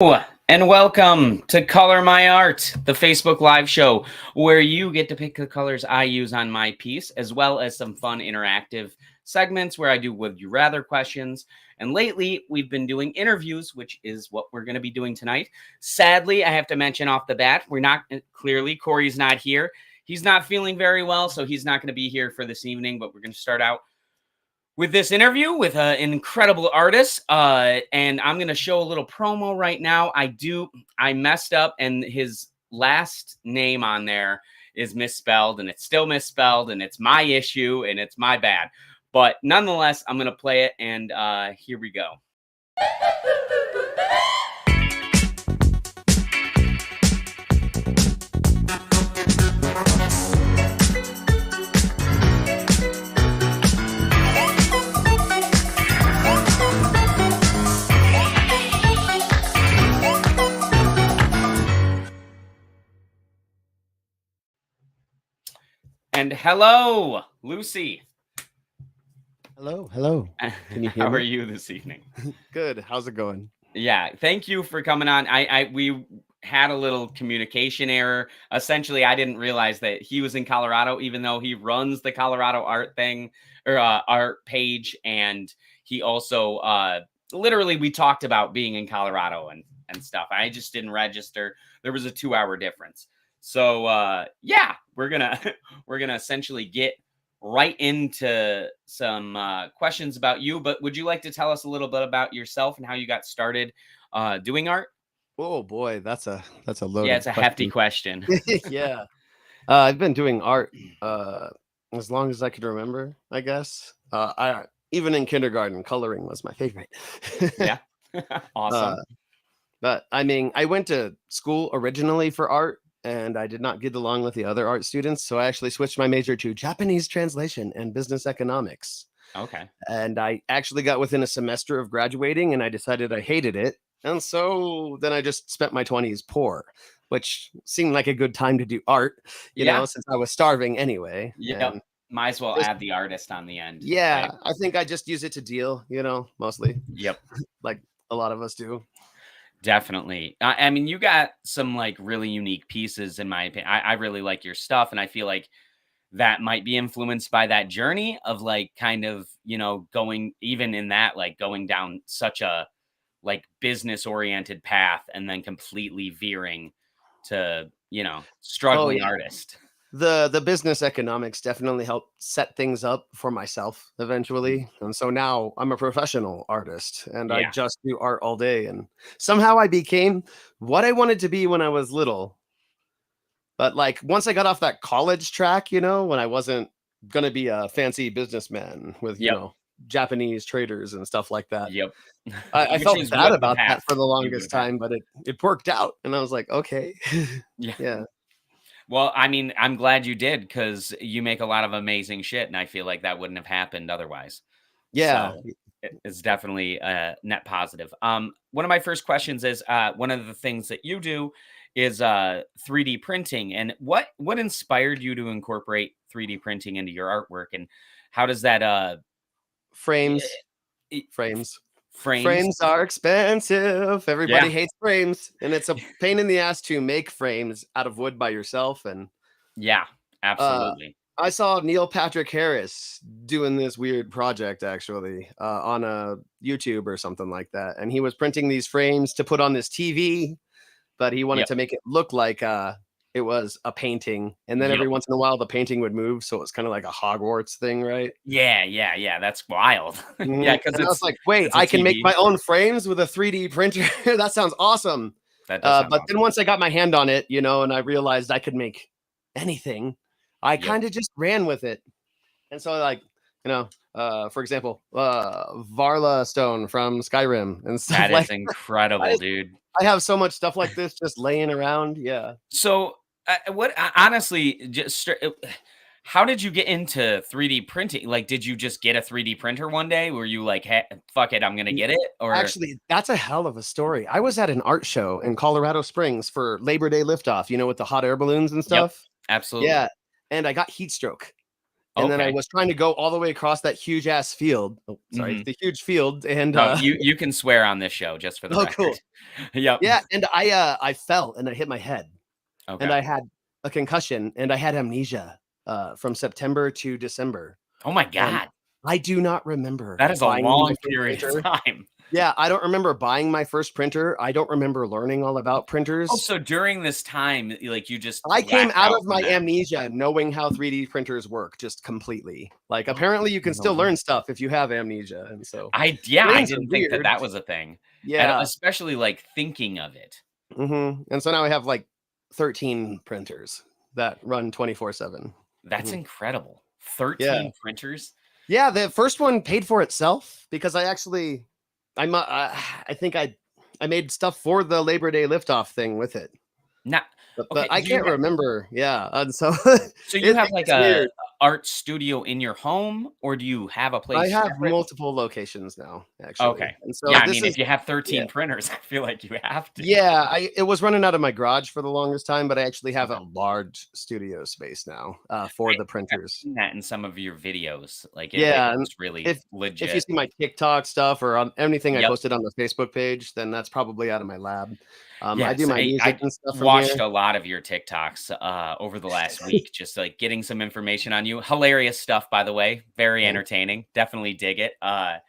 And welcome to Color My Art, the Facebook Live show, where you get to pick the colors I use on my piece, as well as some fun interactive segments where I do Would You Rather questions. And lately, we've been doing interviews, which is what we're going to be doing tonight. Sadly, I have to mention off the bat, Corey's not here. He's not feeling very well, so he's not going to be here for this evening, but we're going to start out with this interview with an incredible artist. And I'm going to show a little promo right now. I messed up, and his last name on there is misspelled, and it's still misspelled, and it's my issue, and it's my bad. But nonetheless, I'm going to play it, and here we go. And hello, Lucy. Hello. Can you hear How me? are you this evening? Good. How's it going? Yeah, thank you for coming on. We had a little communication error. Essentially, I didn't realize that he was in Colorado, even though he runs the Colorado art thing or art page, and he also literally we talked about being in Colorado and stuff. I just didn't register. There was a 2-hour difference. So yeah, we're gonna essentially get right into some questions about you. But would you like to tell us a little bit about yourself and how you got started doing art? Oh boy, that's a loaded Yeah, it's a hefty question. Yeah. I've been doing art as long as I could remember, I guess. I even in kindergarten, coloring was my favorite. Yeah. Awesome. But I mean, I went to school originally for art, and I did not get along with the other art students, so I actually switched my major to Japanese translation and business economics. Okay. And I actually got within a semester of graduating, and I decided I hated it. And so then I just spent my 20s poor, which seemed like a good time to do art, you know, since I was starving anyway. Yeah. Might as well just- add the artist on the end. Yeah, right? I think I just use it to deal, you know, mostly Yep. like a lot of us do. Definitely. I mean, you got some like really unique pieces, in my opinion. I really like your stuff, and I feel like that might be influenced by that journey of like kind of, going even in that, like going down such a like business oriented path and then completely veering to, struggling artist. The business economics definitely helped set things up for myself eventually. And so now I'm a professional artist, and I Yeah. just do art all day. And somehow I became what I wanted to be when I was little. But like once I got off that college track, you know, when I wasn't going to be a fancy businessman with, you Yep. know, Japanese traders and stuff like that. Yep. I Which felt is bad what about that path for the you longest would've had. time, but it worked out. And I was like, okay. Yeah. Yeah. Well, I mean, I'm glad you did, because you make a lot of amazing shit, and I feel like that wouldn't have happened otherwise. Yeah. So it's definitely a net positive. One of my first questions is one of the things that you do is 3D printing, and what inspired you to incorporate 3D printing into your artwork, and how does that Frames. eh, Frames. frames? Frames are expensive. Everybody Yeah. hates frames, and it's a pain in the ass to make frames out of wood by yourself. And Yeah, absolutely. I saw Neil Patrick Harris doing this weird project actually on a YouTube or something like that, and he was printing these frames to put on this TV, but he wanted Yep. to make it look like it was a painting, and then every Yep. once in a while the painting would move, so it was kind of like a Hogwarts thing, right? Yeah. That's wild. Yeah, because And I was like, wait, it's a I can make TV. my own frames with a 3D printer. That sounds awesome. That does sound But then awesome. once I got my hand on it, you know, and I realized I could make anything, I Yep. kind of just ran with it. And so, like, you know, for example, Varla Stone from Skyrim and stuff That like is incredible, I- dude. I have so much stuff like this just laying around. Yeah. So, honestly, how did you get into 3D printing? Like, did you just get a 3D printer one day? Were you like, hey, fuck it, I'm gonna get it? Or Actually, that's a hell of a story. I was at an art show in Colorado Springs for Labor Day liftoff, you know, with the hot air balloons and stuff. absolutely. Yeah. And I got heat stroke. And then I Okay. was trying to go all the way across that huge ass field. Oh, sorry, Mhm. the huge field. And No, you can swear on this show just for the oh, record. cool. Yep. Yeah, and I fell and I hit my head, and Okay. I had a concussion and I had amnesia from September to December. Oh my And god. I do not remember That is a buying my long first period of printer. time. Yeah, I don't remember buying my first printer. I don't remember learning all about Oh, printers. so during this time, like, you just I came blacked out out of from my that? amnesia knowing how 3D printers work just completely. Like, Oh, apparently you can no still way. learn stuff if you have amnesia, and so I brains are didn't think that weird. that was a thing. And Yeah, especially, like, thinking of it. and so now I have, like, 13 printers that run 24/7. That's Mhm. incredible. Yeah. 13 printers? Yeah, the first one paid for itself because I think I made stuff for the Labor Day liftoff thing with it, Now but okay, I do you can't remember. Yeah, and so so you have, like, it's a weird. art studio in your home, or do you have a I place have separate? multiple locations now, actually, Okay. and so Yeah, I this mean, is if you have yeah. 13 printers, I feel like you have to. Yeah, it was running out of my garage for the longest time, but I actually have Okay. a large studio space now for the I've printers. seen that in some of your videos, like, it Yeah, and looks really if you legit. see my TikTok stuff or on anything I Yep. posted on the Facebook page, then that's probably out of my lab. I do Yes, my music I and stuff from watched here. a lot of your TikToks, over the last week, just, like, getting some information on you. Hilarious stuff, by the way, very Thanks. entertaining, definitely dig it. And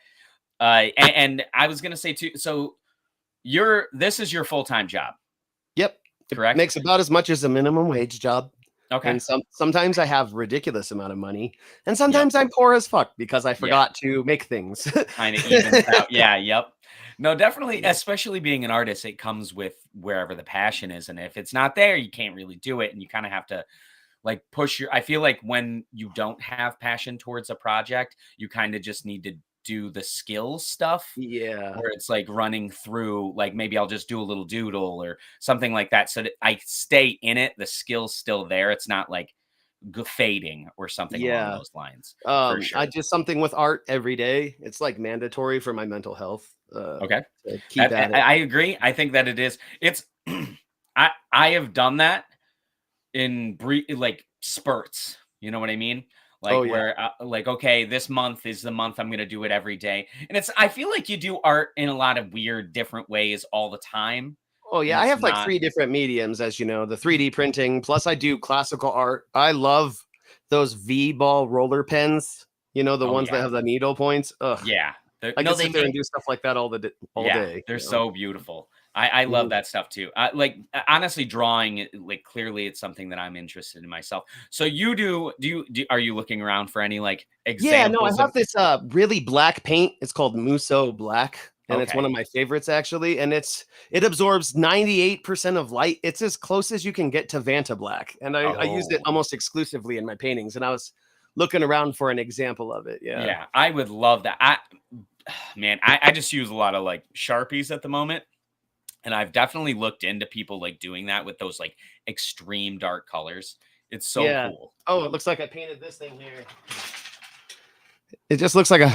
I was gonna say too, so this is your full-time job, Yep, it correct? makes about as much as a minimum wage job, Okay. and sometimes I have ridiculous amount of money, and Yep. sometimes I'm poor as fuck because I Yeah. forgot to make things. Kinda evens out. Yeah, yep. No, definitely, especially being an artist, it comes with wherever the passion is, and if it's not there, you can't really do it, and you kinda have to, like, push your I feel like when you don't have passion towards a project, you kinda just need to do the skills stuff, Yeah. where it's, like, running through, like, maybe I'll just do a little doodle or something like that so that I stay in it, the skill's still there, it's not, like, fading or something along Yeah. those lines, for I sure. do something with art every day. It's like mandatory for my mental health Okay. to keep That at it. I agree. I think that it is. It's I have done that in like spurts. You know what I mean? Oh Like yeah. where like okay, this month is the month I'm going to do it every day. And it's I feel like you do art in a lot of weird different ways all the time Oh and yeah. I it's have like not 3 different mediums, as you know, the 3D printing, plus I do classical art. I love those V-ball roller pens, the oh ones that yeah. have the needle points. Ugh. Yeah. I No, could they sit there and make do stuff like that all yeah, day. they're so beautiful. I love Mhm. that stuff too. Like honestly, drawing like clearly it's something that I'm interested in myself. So are you looking around for any like Yeah, no, I examples of have this really black paint. It's called Muso Black, and it's one of okay. my favorites actually. And it absorbs 98% of light. It's as close as you can get to Vanta Black. And I used it Oh, almost exclusively in my paintings. And I was looking around for an example of it. Yeah. yeah, I would love that. Man, I just use a lot of like Sharpies at the moment. And I've definitely looked into people like doing that with those like extreme dark colors. It's so Yeah. cool. Oh, it looks like I painted this thing here. It just looks like a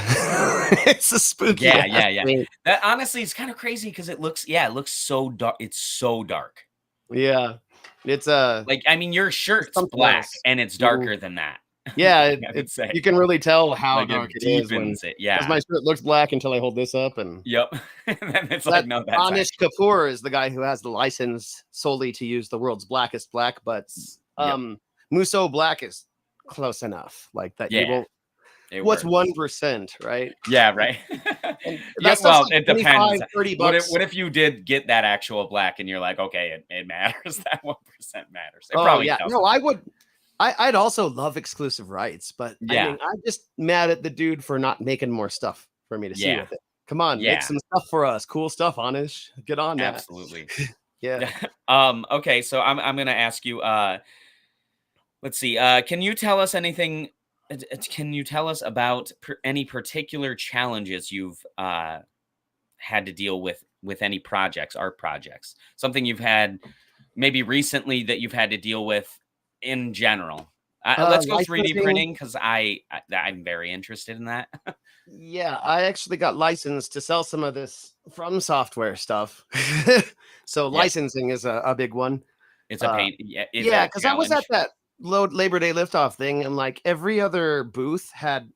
it's a spooky Yeah, ass yeah, yeah. paint. That honestly is kind of crazy because it looks so dark. It's so dark. Yeah. It's Like, I mean, your it's shirt's something black else. and it's Mhm. darker than that. Yeah, Like, I would you say. can really tell how Like, dark it it is when deepens it. because Yeah. my shirt looks black until I hold this up, and Yep. And then it's like, that no, that's Anish actually Kapoor is the guy who has the license solely to use the world's blackest black, but yep. Muso Black is close enough, like that you Yeah, won't. it What's works. 1%, right? Yeah, right. And Yeah, that stuff's well, like it 25, depends. 30 What if bucks. what if you did get that actual black and you're like, okay, it matters. That 1% matters. It Oh probably yeah, no, doesn't. I would. I'd also love exclusive rights, but I Yeah. mean, I'm just mad at the dude for not making more stuff for me to see Yeah. with it. Come on, make Yeah. some stuff for us. Cool stuff, Anish. Get on that. Absolutely. Yeah. Okay, so I'm gonna ask you, let's see, can you tell us anything can you tell us about any particular challenges you've had to deal with any projects, art projects? Something you've had maybe recently that you've had to deal with in general. Let's go 3D Licensing. printing because I'm very interested in that. Yeah, I actually got licensed to sell some of this from software stuff. So Yep, licensing is a big one. it's a Uh, pain. Yeah, is it yeah, a because I was at challenge? that. Labor Day liftoff thing, and like every other booth had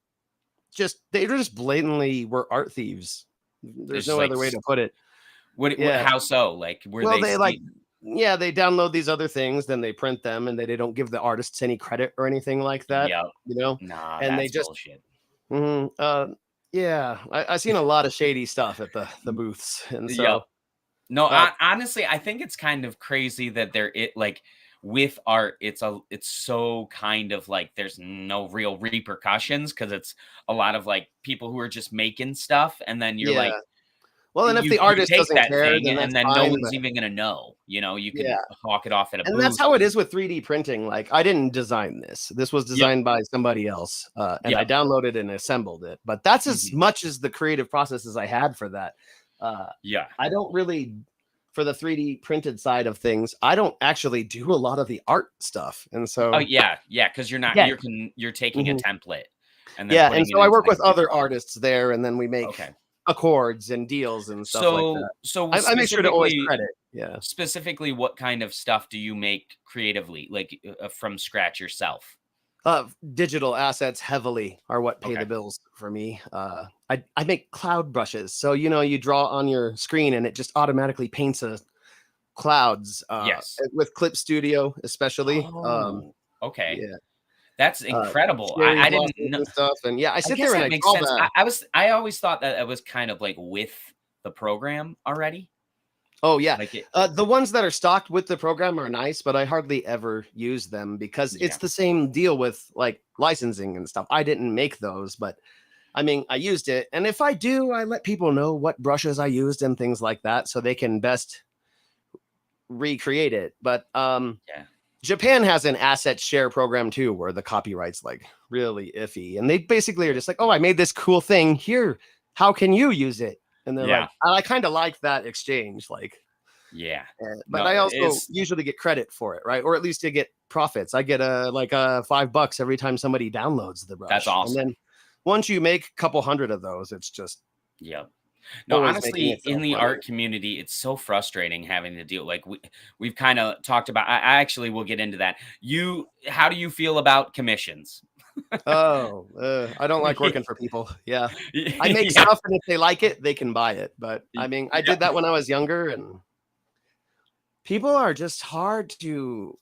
they just blatantly were art thieves. There's There's no like other way to put it. what Yeah. how so? Like were Well, they they like yeah, they download these other things, then they print them, and they don't give the artists any credit or anything like that, Yep. you know? Nah, And they that's just bullshit. mhm, yeah, I seen a lot of shady stuff at the booths, and Yep. so, No, uh honestly, I think it's kind of crazy that like with art, it's so kind of like there's no real repercussions because it's a lot of like people who are just making stuff, and then you're yeah. like Well, and if the you artist take doesn't that care, thing then and that's then no fine, one's but even gonna know. You know, you yeah. can hawk it off at a And that's booth. how it is with 3D printing. Like, I didn't design this. This was Yep. designed by somebody else, and I Yep. downloaded and assembled it. But that's as Mhm. much as the creative process as I had for that. Uh, Yeah. I don't really, for the 3D printed side of things, I don't actually do a lot of the art stuff. And Oh, so, yeah, yeah, because yeah, you're taking a mhm. template and then Yeah. And putting it so I into work the with computer. other artists there, and then we make Okay. accords and deals and stuff like that. So I make sure to always credit. Yeah. specifically, what kind of stuff do you make creatively, like, from scratch yourself? Digital assets heavily are what pay the Okay. bills for me. I make cloud brushes, so you know you draw on your screen and it just automatically paints a clouds. Yes. With Clip Studio, especially. Oh, okay. Yeah, That's incredible. cherry I didn't blossoms know. and stuff, and yeah, I I sit guess there and that I makes draw sense. that. I always thought that it was kind of, like, with the program already. Oh yeah, Like it the ones that are stocked with the program are nice, but I hardly ever use them because it's yeah. the same deal with like licensing and stuff. I didn't make those, but I mean, I used it, and if I do, I let people know what brushes I used and things like that, so they can best recreate it. But Yeah. Japan has an asset share program too, where the copyright's like really iffy, and they basically are just like, "Oh, I made this cool thing here. How can you use it?" And they're Yeah. like, I kind of like that exchange, like. Yeah. But No, I also it's usually get credit for it, right? Or at least to get profits. I get a $5 every time somebody downloads the that's brush, and awesome. then once you make a couple hundred of those, it's just Yep. No, always making honestly, in itself the money. art community, it's so frustrating having to deal like we've kind of talked about I actually will get into that. How do you feel about commissions? Oh, I don't like working for people. Yeah, I make Yeah. stuff, and if they like it, they can buy it. But I mean, I Yeah. did that when I was younger, and people are just hard to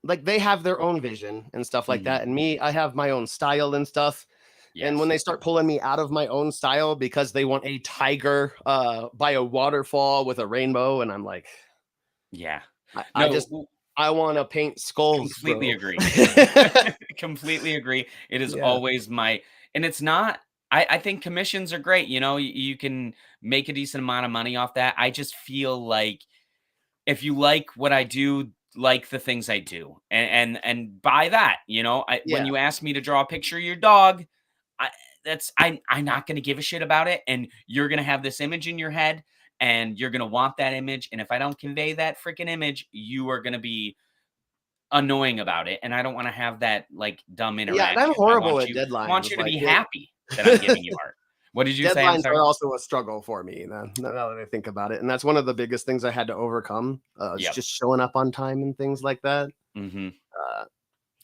like. They have their own vision and stuff like Mhm. that, and me, I have my own style and stuff. And when Yes. they start pulling me out of my own style because they want a tiger by a waterfall with a rainbow, and I'm like, Yeah. I No, just I want to paint skulls, completely bro. agree. Completely agree. It is Yeah, always and it's not I think commissions are great, you know, you can make a decent amount of money off that. I just feel like if you like what I do, like the things I do, and buy that, you know, when yeah, you ask me to draw a picture of your dog, I I'm not going to give a shit about it, and you're going to have this image in your head, and you're going to want that image, and if I don't convey that freaking image, you are going to be annoying about it, and I don't want to have that like dumb yeah. And I'm interaction. horrible at I want deadlines. you to Like be happy that I'm giving you art. What did you say? I'm deadlines are sorry. also a struggle for me now that I think about it, and that's one of the biggest things I had to overcome. Is Yep. just showing up on time and things like that. Hmm. Uh,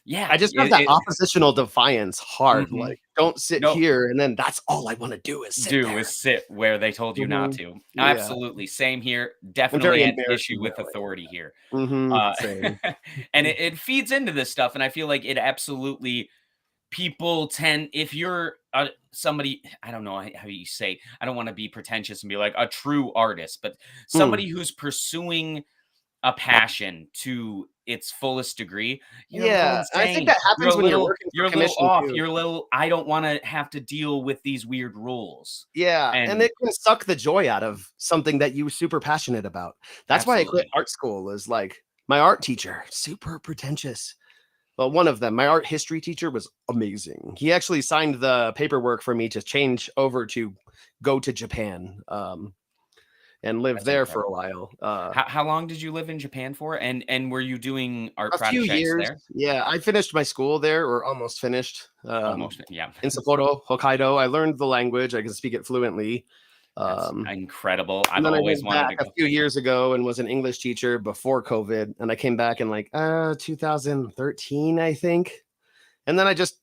Yeah. I just have that oppositional defiance hard. Mhm. Like, don't sit No, here, and then that's all I want to do is sit do there. is sit where they told you not Mhm. to. Yeah. Absolutely. Same here. I'm Definitely very had embarrassed issue of with that way. authority here. Mhm, Uh, same. and it feeds into this stuff. And I feel like it absolutely people tend if you're somebody I don't know how you say I don't want to be pretentious and be like a true artist, but Mm. somebody who's pursuing a passion to its fullest degree, you're a little Yeah, I think insane. that happens when you're working for You're a little commission off. too. You're a little I don't want to have to deal with these weird rules. Yeah, and And it can suck the joy out of something that you were super passionate about. That's why I quit absolutely. art school is, like, my art teacher, super pretentious. Well, one of them, my art history teacher was amazing. He actually signed the paperwork for me to change over to go to Japan, and live That's there for a incredible. while. How long did you live in Japan for? And were you doing art A few projects years. there? Yeah, I finished my school there or almost finished, Almost, yeah. in Sapporo, Hokkaido. I learned the language. I can speak it fluently. That's Um, incredible. and I've then I always went wanted back to a go. few years ago and was an English teacher before COVID, and I came back in like 2013, I think. And then I just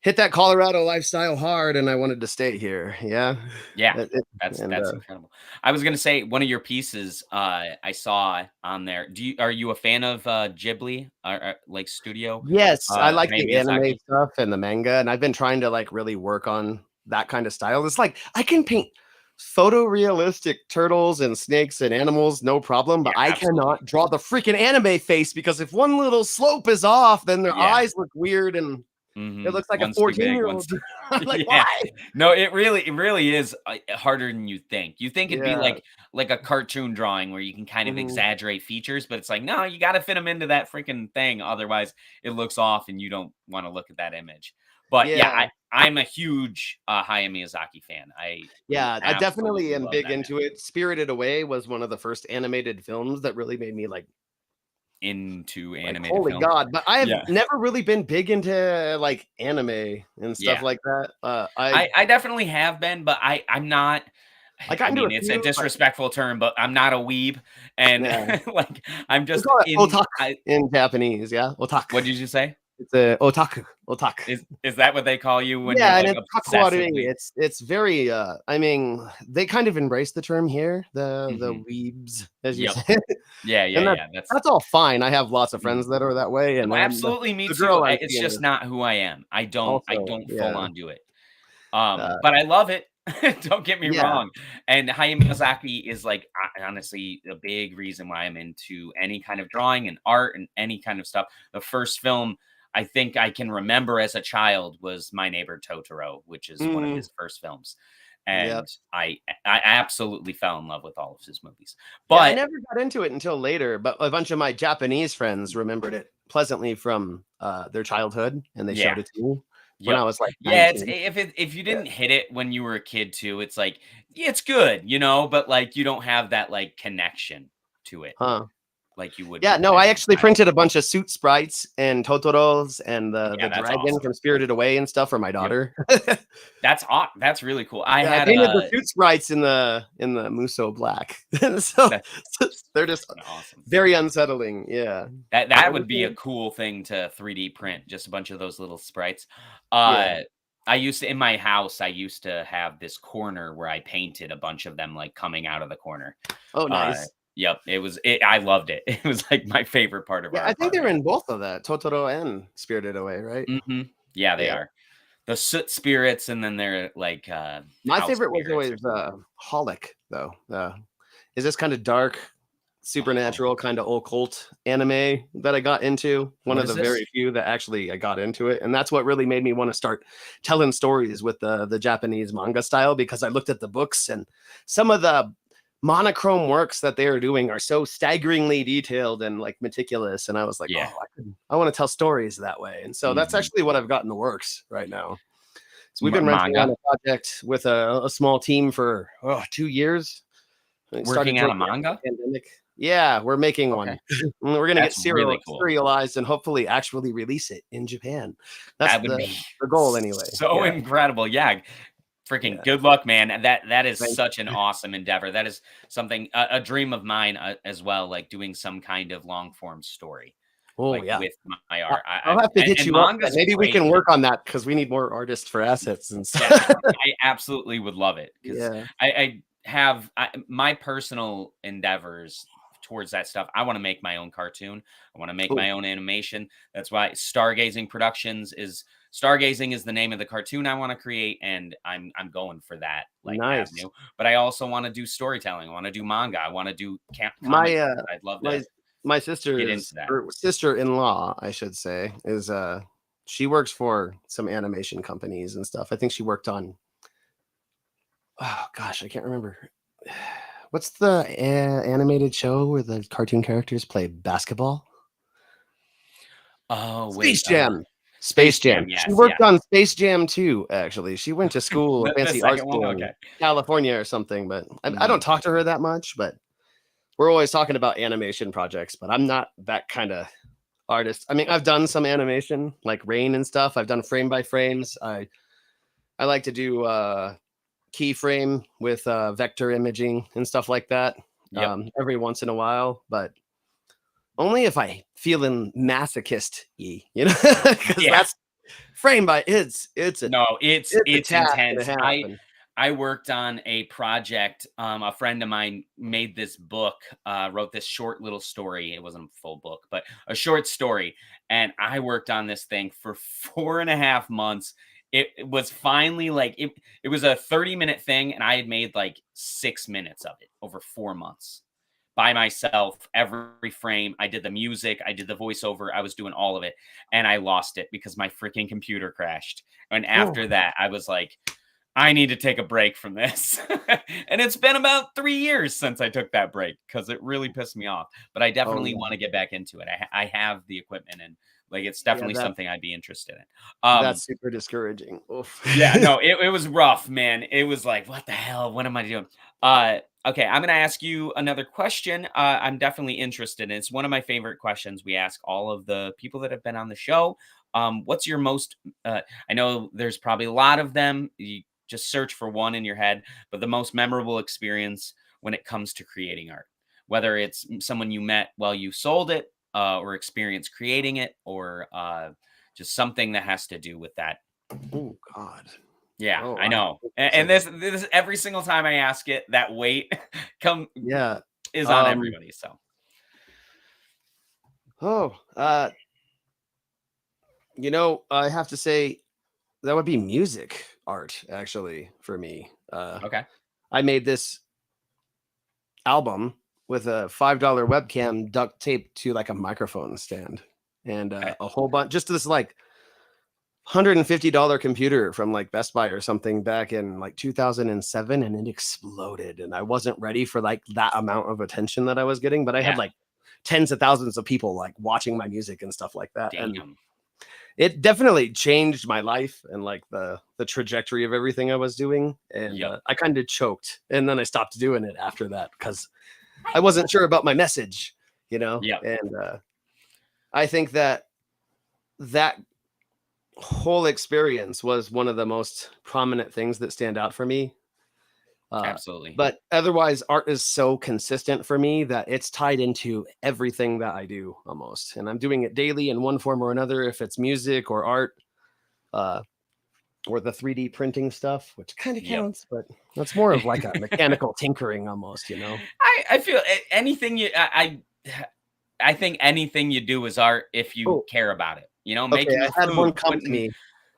hit that Colorado lifestyle hard, and I wanted to stay here. Yeah, Yeah, It- it- and that's incredible. I was gonna say one of your pieces I saw on there. Are you a fan of Ghibli or like studio? yes, I like Hayao the anime Miyazaki? stuff and the manga, and I've been trying to like really work on that kind of style. It's like I can paint photorealistic turtles and snakes and animals, no problem, but Yeah, I absolutely. cannot draw the freaking anime face because if one little slope is off, then their Yeah. eyes look weird and it looks like a One's too big, 14-year-old. one's I'm like, yeah. why? No, it really is harder than you think. You think it'd be Yeah. like a cartoon drawing where you can kind of Mhm. exaggerate features, but it's like, no, you got to fit them into that freaking thing. Otherwise, it looks off, and you don't want to look at that image. But yeah, Yeah. I'm a huge Hayao Miyazaki fan. I Yeah, I definitely absolutely am love big that man. into it. Spirited Away was one of the first animated films that really made me Into like animated holy film. god. But I have Yeah, never really been big into like anime and stuff yeah. like that. I I definitely have been, but I'm not. I got I into a mean, it's a few, but disrespectful term, but I'm not a weeb, and yeah, like I'm we just call it in. otaku I in Japanese. Yeah, otaku. what did you say? It's a otaku, otaku. Is that what they call you when you're Yeah, and like it's takuari. obsessively? It's very. I mean, they kind of embrace the term here, the Mhm. weebs, as you Yep. say, Yeah, yeah, and yeah. That's that's all fine. I have lots of mhm. friends that are that way, and No, then absolutely, me the too. girl I'm It's seeing just is not who I am. I also, don't full yeah, on do it. uh, But I love it. Don't get me yeah. wrong. And Hayao Miyazaki is like honestly a big reason why I'm into any kind of drawing and art and any kind of stuff. The first film I think I can remember as a child was My Neighbor Totoro, which is one of Mm, his first films. yep. And I absolutely fell in love with all of his movies. Yeah, I But never got into it until later, but a bunch of my Japanese friends remembered it pleasantly from their childhood, and they yeah, showed it to me when I yep. was like Yeah, it's 19. if you Yeah. didn't hit it when you were a kid too, it's like yeah, it's good, but like you don't have that like connection to it Huh. like you would Yeah, with no, I as actually a child. printed a bunch of suit sprites and Totoros and the Yeah, that's dragon awesome. from Spirited Away and stuff for my Yep. daughter. That's really cool. I Yeah, I had painted the suit sprites in the Muso black. So that's they're just freaking awesome. very unsettling. Yeah. That would be a Everything- cool thing to 3D print, just a bunch of those little sprites. Yeah. I used to in my house, I used to have this corner where I painted a bunch of them like coming out of the corner. Oh, Uh, nice. yep, I loved it. It was like my favorite part of Yeah, our I think they're apartment. in both of that, Totoro and Spirited Away, right? Yeah, they Yeah. are. The soot spirits and then they're like My house favorite was spirits or always something. Holic, though. Is this kind of dark, Oh, supernatural, kind of occult anime that I got into. One what of is the this? very few that actually I got into it, and that's what really made me want to start telling stories with the Japanese manga style because I looked at the books and some of the monochrome works that they are doing are so staggeringly detailed and like meticulous, and I was like, Yeah. oh, I want to tell stories that way, and so that's Mhm. actually what I've got in the works right now. So we've been wrenching on Manga? a project with a small team for 2 years. It started Working on a towards the end of manga? the pandemic. Yeah, we're making Okay. one. We're gonna get That's really cool. serialized and hopefully actually release it in Japan. That's That would the be the goal anyway. so Yeah, incredible. Yeah. Freaking yeah. good luck, man. And that is Thank such an awesome endeavor. That is something a dream of mine as well, like doing some kind of long form story, Oh like yeah. with my I- art. I'll have to hit And you up. manga's Maybe we great. can work on that because we need more artists for assets and Yeah, stuff. I absolutely would love it because Yeah. I have my personal endeavors towards that stuff. I want to make my own cartoon. I want to make Oh, my own animation. That's why Stargazing is the name of the cartoon I want to create, and I'm going for that like nice. avenue. But I also want to do storytelling. I want to do manga. I want to do comic My books. I'd love my to my get into sister's that. or sister-in-law, I should say, is she works for some animation companies and stuff. I think she worked on oh gosh, I can't remember. What's the animated show where the cartoon characters play basketball? Oh wait, Space Jam. Space Space Jam. Jam. She Yes, worked yes. on Space Jam too, actually. She went to school, a The fancy art second one. school in Okay. California or something, but I don't Mhm. talk to her that much, but we're always talking about animation projects, but I'm not that kind of artist. I mean, I've done some animation like Rain and stuff. I've done frame by frames. I like to do keyframe with vector imaging and stuff like that Yep. every once in a while, but only if I feeling masochist-y, you know, because Yeah. that's frame by it's a No, it's a task and a intense. half. I worked on a project. A friend of mine made this book, wrote this short little story. It wasn't a full book, but a short story. And I worked on this thing for 4.5 months. It was finally like it was a 30-minute thing, and I had made like 6 minutes of it over 4 months by myself. Every frame, I did the music, I did the voiceover, I was doing all of it, and I lost it because my freaking computer crashed. And Oh, after that, I was like, I need to take a break from this. And it's been about 3 years since I took that break because it really pissed me off. But I oh definitely yeah, want to get back into it. I have the equipment, and like it's yeah. definitely something I'd be interested in. That's super discouraging. Oof. Yeah, no, it was rough, man. It was like, what the hell? What am I doing? Okay, I'm gonna ask you another question. I'm definitely interested. It's one of my favorite questions we ask all of the people that have been on the show. What's your most? I know there's probably a lot of them. You just search for one in your head, but the most memorable experience when it comes to creating art, whether it's someone you met while you sold it, or experience creating it, or just something that has to do with that. Oh God. Yeah, Oh I wow. know. And this every single time I ask it, that weight come Yeah. is on Um. everybody. So Oh. I have to say that would be music art actually for me. okay. I made this album with a $5 webcam duct taped to like a microphone stand and Okay. a whole bunch just this like $150 computer from like Best Buy or something back in like 2007, and it exploded, and I wasn't ready for like that amount of attention that I was getting, but I had Yeah. like tens of thousands of people like watching my music and stuff like that, and Damn. it definitely changed my life and like the trajectory of everything I was doing, and Yep. I kind of choked, and then I stopped doing it after that because I wasn't sure about my message, Yep. and I think that whole experience was one of the most prominent things that stand out for me. Uh, Absolutely. but otherwise, art is so consistent for me that it's tied into everything that I do almost, and I'm doing it daily in one form or another. If it's music or art, uh, or the 3D printing stuff, which kind of Yep. counts, but that's more of like a mechanical tinkering almost. I feel anything I think anything you do is art if you Oh, care about it. okay. Making I a had one food, come to putting me.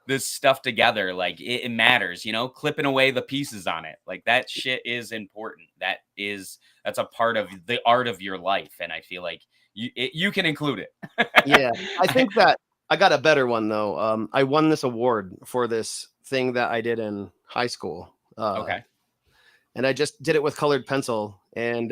this stuff together, like it matters. Clipping away the pieces on it, like that shit is important. That's a part of the art of your life, and I feel like you can include it. Yeah, I think that I got a better one though. I won this award for this thing that I did in high school, Okay, and I just did it with colored pencil, and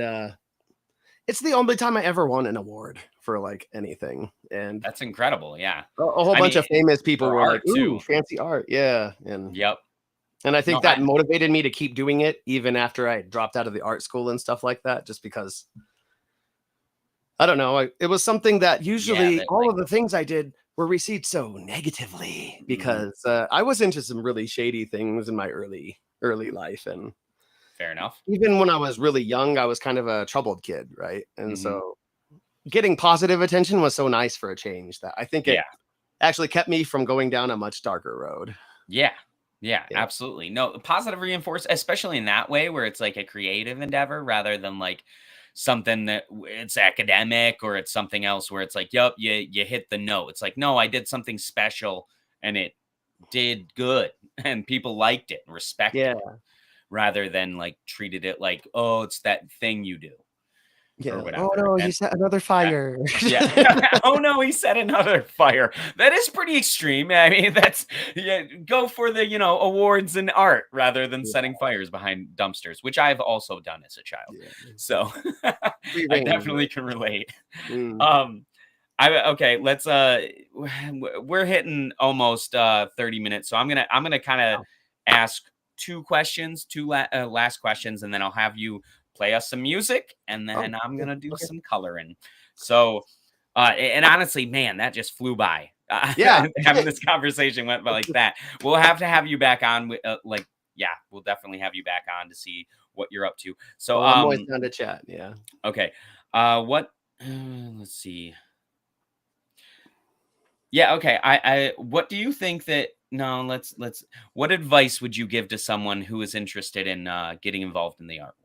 it's the only time I ever won an award for like anything. And that's incredible. Yeah, a whole I bunch mean of famous people for were like, art "Ooh, too. fancy art!" Yeah, Yep. and I No, think that motivated me to keep doing it even after I dropped out of the art school and stuff like that, just because I don't know. It was something that yeah, usually that all like of the things I did were received so negatively mhm, because I was into some really shady things in my early life, and fair enough. even when I was really young, I was kind of a troubled kid, right? And Hmm. so getting positive attention was so nice for a change that I think it Yeah. actually kept me from going down a much darker road. Yeah. Yeah, Yeah, absolutely. No, positive reinforce, especially in that way where it's like a creative endeavor rather than like something that it's academic or it's something else where it's like, yep, you hit the note. It's like, no, I did something special and it did good and people liked it and respected yeah, it rather than like treated it like, oh, it's that thing you do or yeah. Oh whatever. no, he And set another that fire. yeah. Oh no, he set another fire. That is pretty extreme. I mean, that's yeah, go for the, awards in art rather than Yeah, setting fires behind dumpsters, which I've also done as a child. yeah. So Free I range, definitely right? can relate. Mm. Um okay, let's we're hitting almost 30 minutes. So I'm going to kind of Wow. ask two questions, last questions, and then I'll have you play us some music, and Oh, then I'm yeah. gonna do Okay. some coloring. So, and honestly, man, that just flew by. Yeah. Having this conversation went by like that. We'll have to have you back on, like yeah, we'll definitely have you back on to see what you're up to. So, Well, I'm always down to chat. Yeah. okay. What, let's see. Yeah. Okay. What do you think that, no, what advice would you give to someone who is interested in getting involved in the art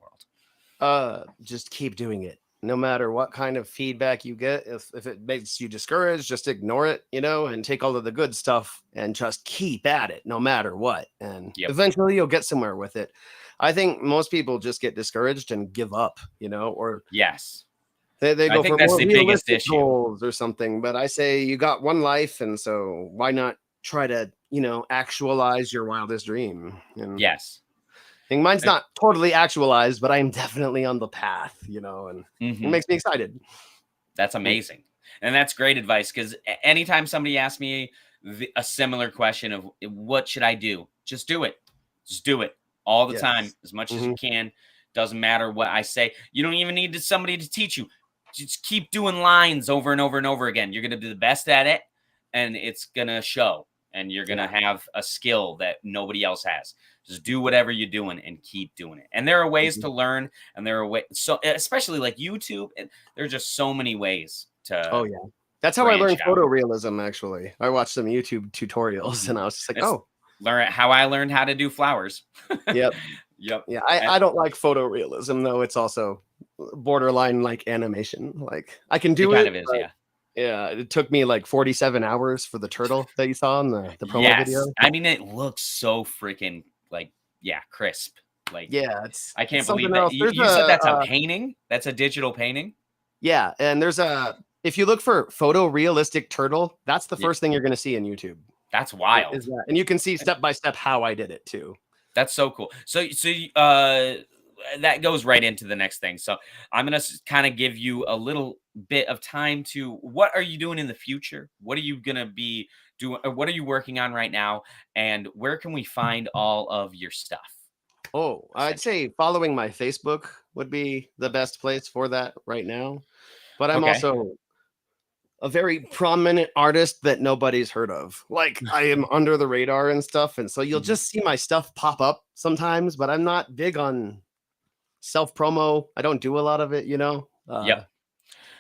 world? Just keep doing it. No matter what kind of feedback you get, if it makes you discouraged, just ignore it, and take all of the good stuff and just keep at it no matter what. And Yep. eventually you'll get somewhere with it. I think most people just get discouraged and give up, or Yes. they I go think for that's more the biggest realistic issue. goals or something. But I say you got one life, and so why not try to, actualize your wildest dream? And Yes. I think mine's I- not totally actualized, but I'm definitely on the path, and it Mhm. makes me excited. That's amazing. And that's great advice, because anytime somebody asks me a similar question of what should I do, just do it. Just do it all the time, Yes. as much as you can. Doesn't matter what I say. You don't even need somebody to teach you. Just keep doing lines over and over and over again. You're going to be the best at it, and it's going to show. And you're going to have a skill that nobody else has. Just do whatever you're doing and keep doing it. And there are ways to learn, and there are ways, so especially like YouTube, and there are just so many ways to. Oh yeah, that's how I learned branch out. photorealism. Actually, I watched some YouTube tutorials, and I was just like, It's- oh, Learn how I learned how to do flowers. yep, Yep. yeah. I don't like photorealism though. It's also borderline like animation. Like I can do It it. kind of is, but yeah. Yeah, it took me like 47 hours for the turtle that you saw in the promo Yes. video. I mean, it looks so freaking crisp. Like, Yeah, I can't it's believe something that else. There's you said that's a a painting. That's a digital painting. yeah, and there's if you look for photorealistic turtle, that's the Yeah. first thing you're going to see in YouTube. That's wild. Is that, and you can see step by step how I did it too. That's so cool. So that goes right into the next thing. So I'm gonna kind of give you a little bit of time to, what are you doing in the future? What are you gonna be doing? Or what are you working on right now? And where can we find all of your stuff? Oh, I'd say following my Facebook would be the best place for that right now. But I'm Okay. also a very prominent artist that nobody's heard of. Like I am under the radar and stuff. And so you'll Mhm. just see my stuff pop up sometimes, but I'm not big on self promo. I don't do a lot of it, Yep.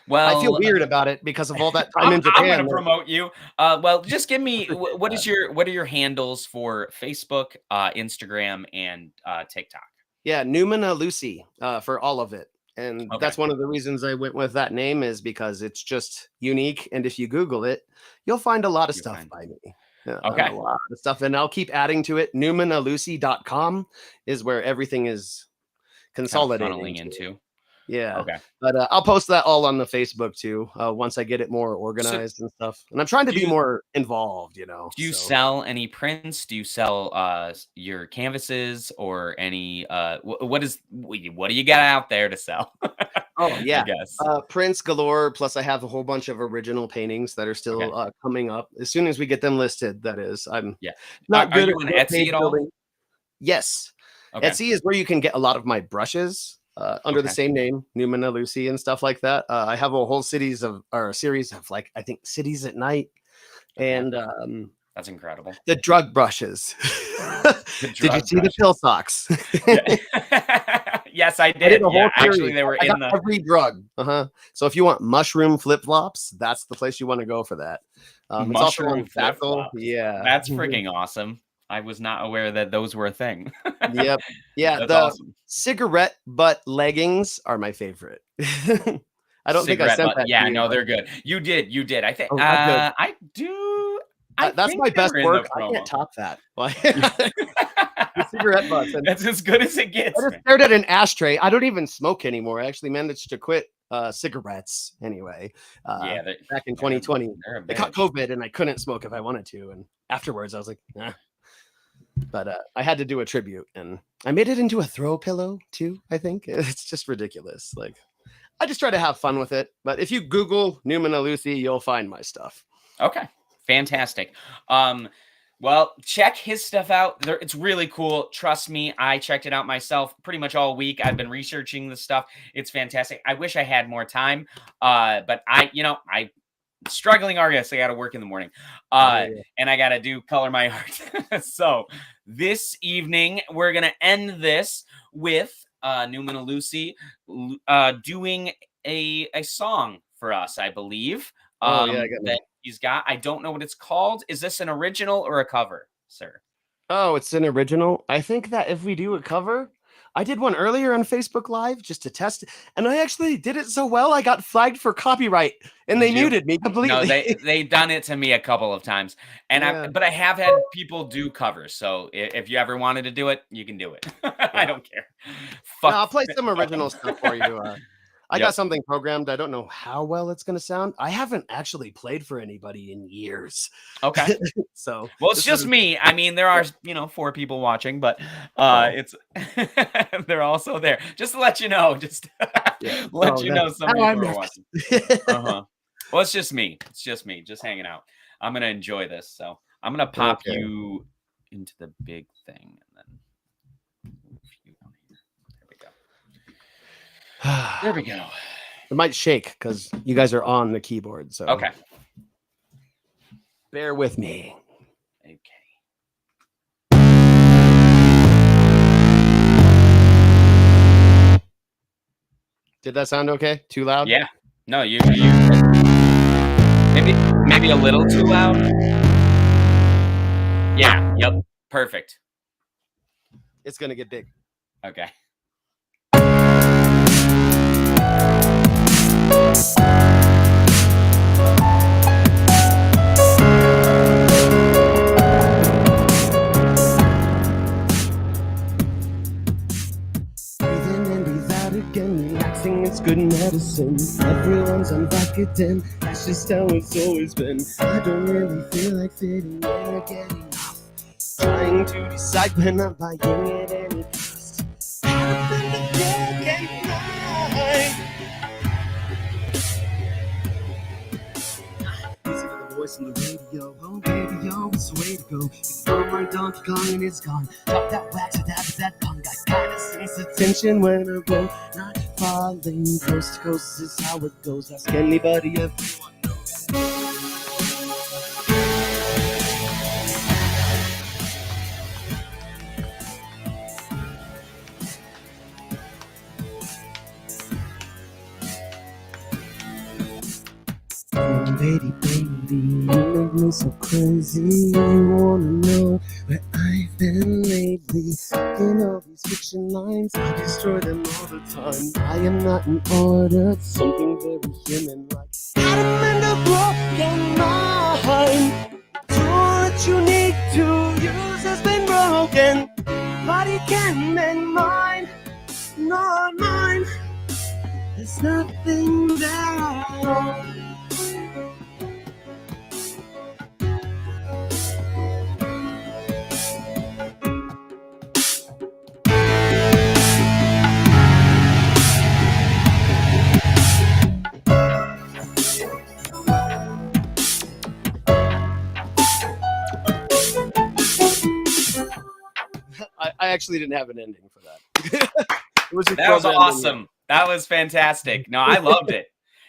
Well, I feel weird about it because of all that time I'm in Japan. going to promote you. Well, just give me what are your handles for Facebook, Instagram, and TikTok? Yeah, Numina Lucy for all of it. And Okay. that's one of the reasons I went with that name, is because it's just unique. And if you Google it, you'll find a lot of stuff by me. Yeah, Okay. a lot of stuff. And I'll keep adding to it. NuminaLucy.com is where everything is consolidating funneling into. Yeah. Okay. But I'll post that all on the Facebook too, once I get it more organized and stuff. And I'm trying to be more involved, Do you sell any prints? Do you sell your canvases or any what do you got out there to sell? Oh yeah. I guess. Prints galore. Plus I have a whole bunch of original paintings that are still coming up. As soon as we get them listed, that is. I'm not Are good you on Etsy at all? building. Yes. Okay. Etsy is where you can get a lot of my brushes under the same name, Numina Lucy and stuff like that. I have a whole series of like, I think, Cities at Night. And that's incredible. The drug brushes. Did you see the pill socks? Yes, I did. I did a whole actually, they were I in got every drug. So if you want mushroom flip flops, that's the place you want to go for that. It's also on mushroom flip Zazzle. flops. Yeah, That's freaking awesome. I was not aware that those were a thing. Yep. Yeah, That's the awesome. cigarette butt leggings are my favorite. I don't think I sent that. Yeah, to you, no, but- they're good. You did. I think Oh, that's I do. I that's think my they best were in the work. I promo. can't top that. The cigarette butts. And That's as good as it gets. I just man. stared at an ashtray. I don't even smoke anymore. I actually managed to quit cigarettes anyway. Yeah, Back in 2020, they're a I caught bitch. COVID and I couldn't smoke if I wanted to. And afterwards, I was like, nah. But I had to do a tribute, and I made it into a throw pillow too. I think it's just ridiculous. Like, I just try to have fun with it. But if you Google Numina Lucy, you'll find my stuff. Okay, fantastic. Well, check his stuff out. It's really cool. Trust me, I checked it out myself pretty much all week. I've been researching the stuff. It's fantastic. I wish I had more time, but I struggling artist. I got to work in the morning, Yeah. and I got to do color my art. So this evening we're gonna end this with Newman and Lucy doing a song for us, I believe. Oh yeah, I got That he's got. I don't know what it's called. Is this an original or a cover, sir? Oh, it's an original. I think that if we do a cover, I did one earlier on Facebook Live just to test it, and I actually did it so well I got flagged for copyright, and they Did you? muted me completely. No, they done it to me a couple of times, and Yeah. but I have had people do covers. So if you ever wanted to do it, you can do it. I don't care. No, Fuck. I'll play some original stuff for you. I Yep. got something programmed. I don't know how well it's going to sound. I haven't actually played for anybody in years. Okay. So, Well, it's this just is- me. I mean, there are 4 people watching, but Oh. it's they're also there. Just to let you know, just Yeah. let Oh, you no. know some How people I'm are next. watching. Uh-huh. Well, it's just me. It's just me, just hanging out. I'm gonna enjoy this, so I'm gonna pop Okay. you into the big thing, and then move you down here. There we go. It might shake because you guys are on the keyboard. So, Okay. bear with me. Okay. Did that sound okay? Too loud? Yeah. No, you maybe a little too loud. Yeah. Yep. Perfect. It's going to get big. Okay. Breathe in and breathe out again, relaxing, it's good medicine. Everyone's on Vicodin, that's just how it's always been. I don't really feel like fitting in or getting off. Trying to decide when I'm buying at any cost. I've been the broken mind. Easy for the voice on the radio. Oh, radio, it's the way to go. Ignore my Donkey Kong and it's gone. Drop that wax and dab that tongue. I gotta sense attention when I roll. Not falling coast to coast is how it goes. Ask anybody, everyone knows. Baby, baby, you make me so crazy. You wanna know where I've been lately? In all these fiction lines, I destroy them all the time. I am not in order, something very human-like. Adam and a broken mind. Tool that you need to use has been broken. Body can mend mine, not mine. There's nothing there. I actually didn't have an ending for that. It was That was awesome. That was fantastic. No, I loved it.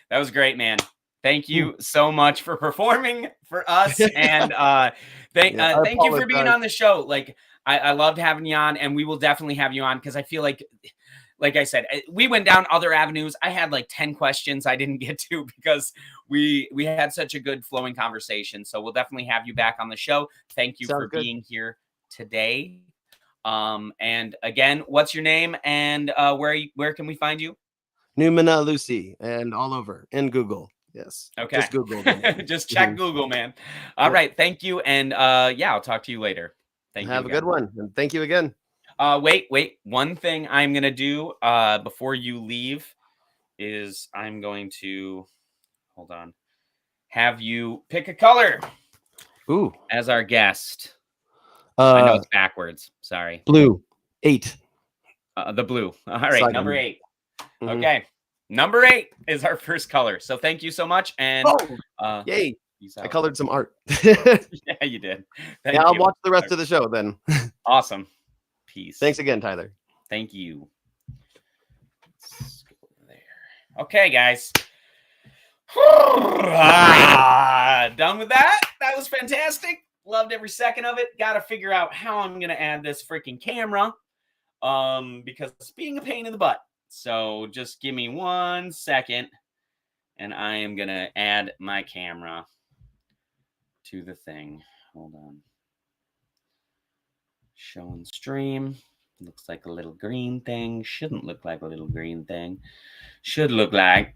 That was great, man. Thank you so much for performing for us, and thank you for being on the show. Like I loved having you on, and we will definitely have you on because I feel like I said, we went down other avenues. I had like 10 questions I didn't get to because we had such a good flowing conversation. So we'll definitely have you back on the show. Thank you for being here today. And again, what's your name and where can we find you? Newman Lucy and all over in Google. Yes. Okay. Just Google. Just check Google, man. All right. Thank you. And yeah, I'll talk to you later. Thank you. Have a good one. And thank you again. Wait. One thing I'm going to do before you leave is I'm going to, hold on, have you pick a color. Ooh. As our guest. I know it's backwards. Sorry. Blue. 8. The blue. All right. Number 8. Mm-hmm. Okay. Number 8 is our first color. So thank you so much. And yay. I colored some art. Yeah, you did. Thank you. I'll watch the rest of the show then. Awesome. Peace. Thanks again, Tyler. Thank you. Let's go there. Okay, guys. Done with that. That was fantastic. Loved every second of it. Got to figure out how I'm going to add this freaking camera because it's being a pain in the butt. So just give me 1 second and I am going to add my camera to the thing. Hold on. Show and stream. Looks like a little green thing. Shouldn't look like a little green thing. Should look like.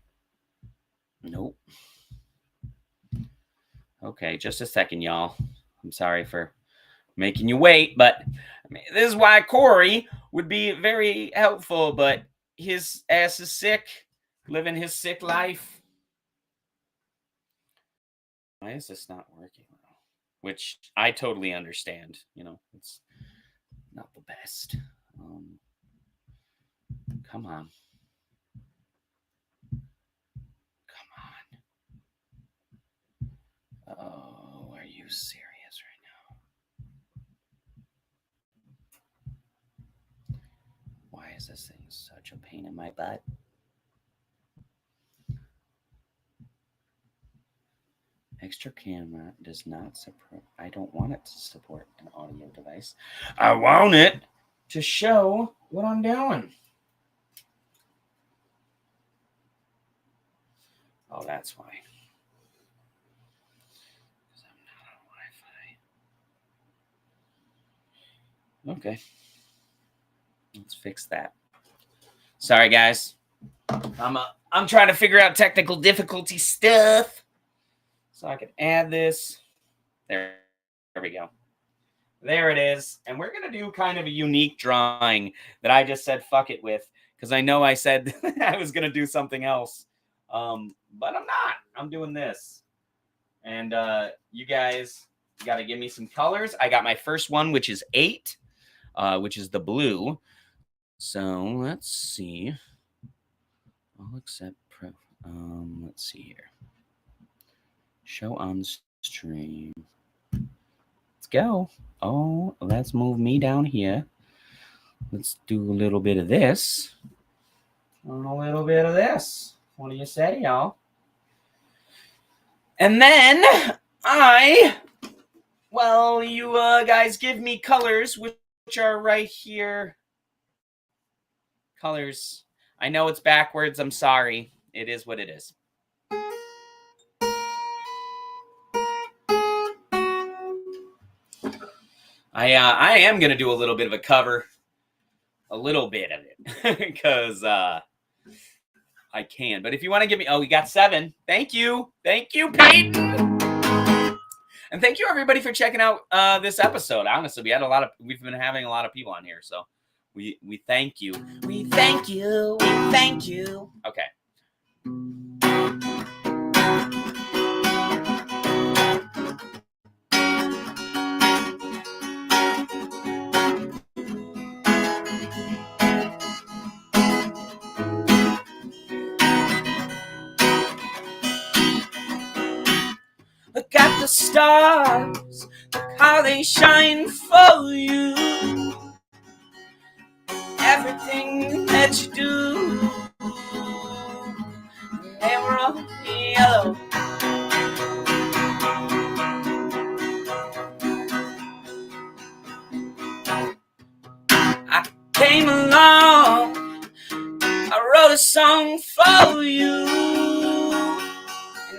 Nope. Okay, just a second, y'all. I'm sorry for making you wait, but I mean, this is why Corey would be very helpful, but his ass is sick, living his sick life. Why is this not working? Which I totally understand. You know, it's not the best. Come on. Oh, are you serious right now? Why is this thing such a pain in my butt? Extra camera does not support. I don't want it to support an audio device. I want it to show what I'm doing. Oh, that's why. Because I'm not on Wi-Fi. Okay. Let's fix that. Sorry, guys. I'm trying to figure out technical difficulty stuff. So I can add this. There we go. There it is. And we're going to do kind of a unique drawing that I just said fuck it with. Because I know I said I was going to do something else. But I'm not. I'm doing this. And you guys got to give me some colors. I got my first one, which is 8, which is the blue. So let's see. I'll accept pro. Let's see here. Show on stream. Let's go. Oh, let's move me down here. Let's do a little bit of this. And a little bit of this. What do you say, y'all? And then you guys give me colors, which are right here. Colors. I know it's backwards. I'm sorry. It is what it is. I am going to do a little bit of a cover. A little bit of it. Because I can. But if you want to give me... Oh, we got 7. Thank you. Thank you, Pete. And thank you, everybody, for checking out this episode. Honestly, we've been having a lot of people on here. So we thank you. We thank you. We thank you. Okay. Look at the stars, look how they shine for you. Everything that you do, they were all yellow. I came along, I wrote a song for you,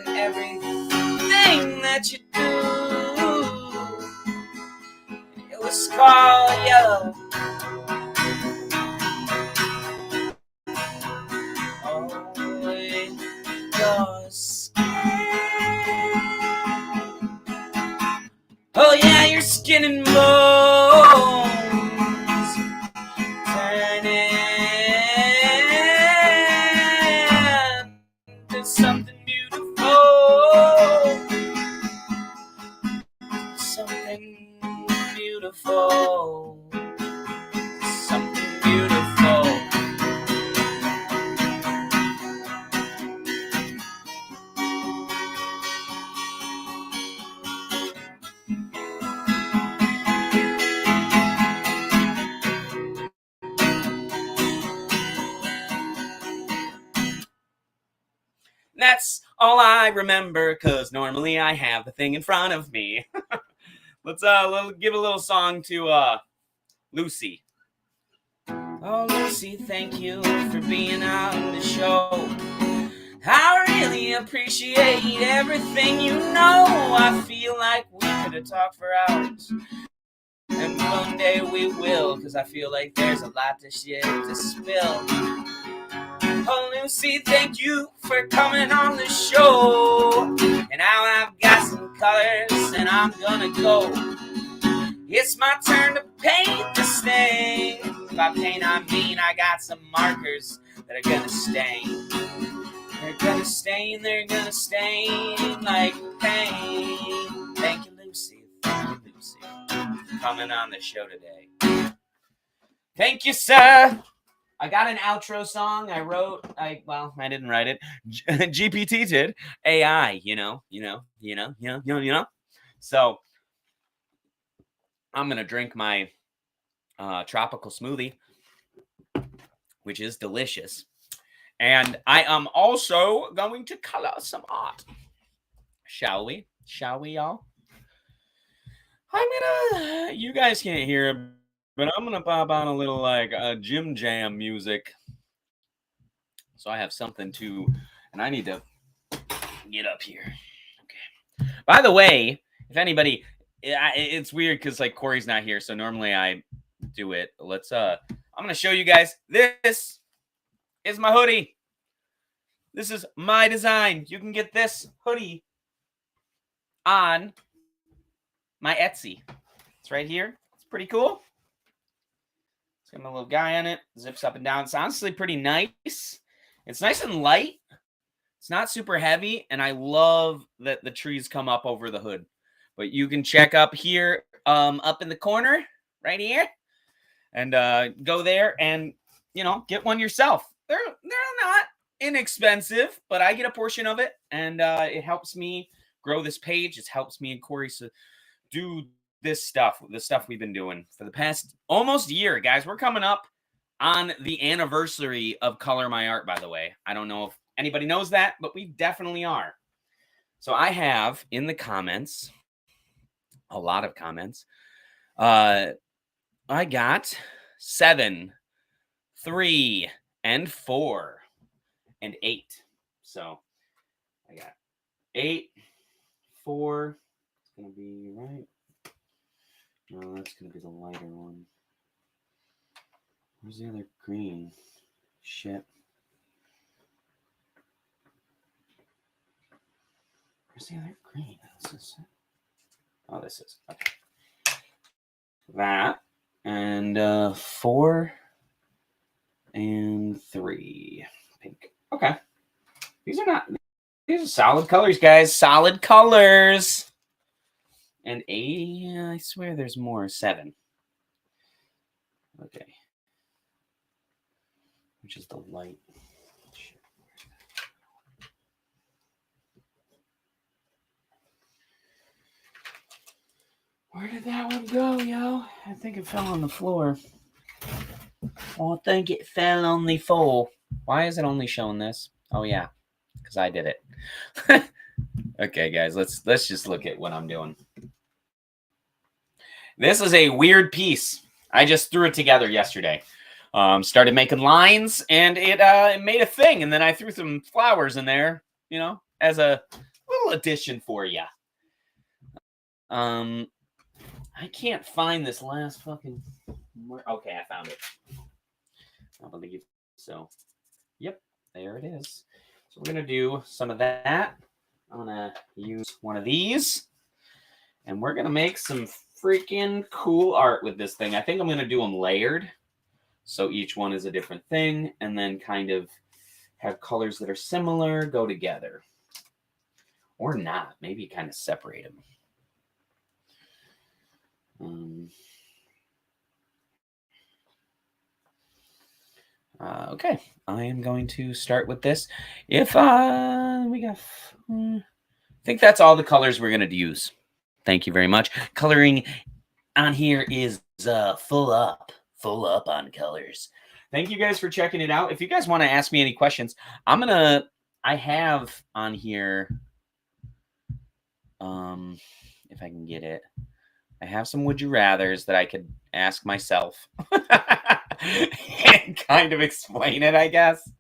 and everything that you do, it was called yellow. Oh yeah, your skin and bones turning into something beautiful. Something beautiful. Something beautiful. That's all I remember, because normally I have the thing in front of me. Let's give a little song to Lucy. Oh, Lucy, thank you for being on the show. I really appreciate everything you know. I feel like we could have talked for hours. And one day we will, because I feel like there's a lot to share to spill. Oh, Lucy, thank you for coming on the show. And now I've got some colors and I'm gonna go. It's my turn to paint the stain. By paint I mean I got some markers that are gonna stain. They're gonna stain, they're gonna stain like paint. Thank you, Lucy. Thank you, Lucy, for coming on the show today. Thank you, sir. I got an outro song I wrote. I didn't write it. GPT did. AI, you know. So I'm gonna drink my tropical smoothie, which is delicious. And I am also going to color some art. Shall we? Shall we, y'all? You guys can't hear it, but I'm going to pop on a little Jim Jam music. So I have something to, and I need to get up here. Okay. By the way, if anybody, it's weird because like Corey's not here. So normally I do it. Let's, I'm going to show you guys. This is my hoodie. This is my design. You can get this hoodie on my Etsy. It's right here. It's pretty cool. It's got my little guy on it. Zips up and down. It's honestly pretty nice. It's nice and light. It's not super heavy. And I love that the trees come up over the hood. But you can check up here, up in the corner, right here. And go there and, get one yourself. They're not inexpensive, but I get a portion of it. And it helps me grow this page. It helps me and Corey to do the stuff we've been doing for the past almost year, guys. We're coming up on the anniversary of Color My Art, by the way. I don't know if anybody knows that, but we definitely are. So I have in the comments, a lot of comments. I got 7, 3, and 4, and 8. So I got 8, 4. It's gonna be right. No, that's gonna be the lighter one. Where's the other green? Shit. Where's the other green? This is it. Oh, this is okay. That and 4 and 3 pink. Okay. These are solid colors, guys. Solid colors. And 8, I swear there's more. 7. Okay. Which is the light. Shit. Where did that one go, yo? I think it fell on the floor. Oh, I think it fell on the floor. Why is it only showing this? Oh, yeah. Because I did it. Okay, guys. Let's just look at what I'm doing. This is a weird piece. I just threw it together yesterday. Started making lines, and it made a thing. And then I threw some flowers in there, as a little addition for you. I can't find this last fucking... Okay, I found it. I believe so. Yep, there it is. So we're going to do some of that. I'm going to use one of these. And we're going to make some freaking cool art with this thing. I think I'm going to do them layered. So each one is a different thing. And then kind of have colors that are similar go together. Or not. Maybe kind of separate them. Okay, I am going to start with this. If we got, I think that's all the colors we're going to use. Thank you very much. Coloring on here is full up on colors. Thank you guys for checking it out. If you guys want to ask me any questions, I'm gonna I have on here, if I can get it, I have some would you rathers that I could ask myself and kind of explain it, I guess.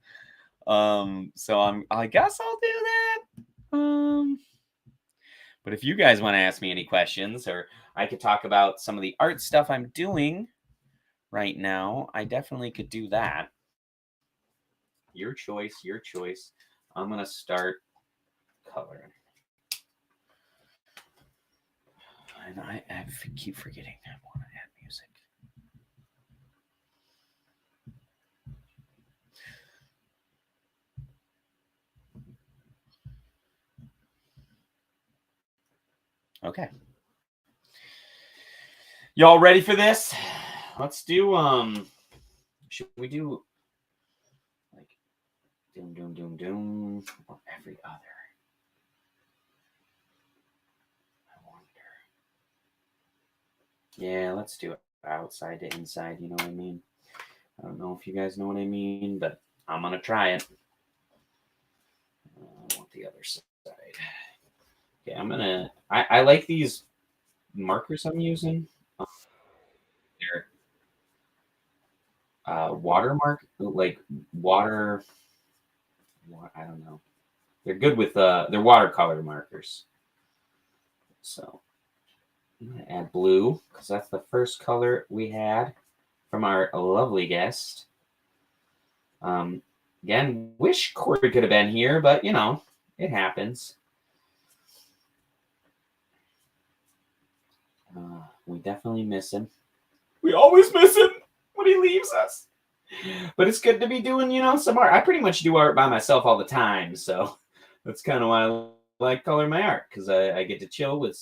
So I guess I'll do that. But if you guys want to ask me any questions, or I could talk about some of the art stuff I'm doing right now, I definitely could do that. Your choice, your choice. I'm gonna start coloring. And I keep forgetting I want to add music. Okay. Y'all ready for this? Let's do should we do like doom doom doom doom or every other? I wonder. Yeah, let's do it outside to inside, you know what I mean? I don't know if you guys know what I mean, but I'm gonna try it. I want the other side. Okay, I like these markers I'm using. They're watermark, like water. I don't know. They're good with they're watercolor markers. So I'm gonna add blue because that's the first color we had from our lovely guest. Again, wish Corey could have been here, but you know, it happens. We definitely miss him. We always miss him when he leaves us. But it's good to be doing, you know, some art. I pretty much do art by myself all the time, so that's kind of why I like color my art, because I get to chill with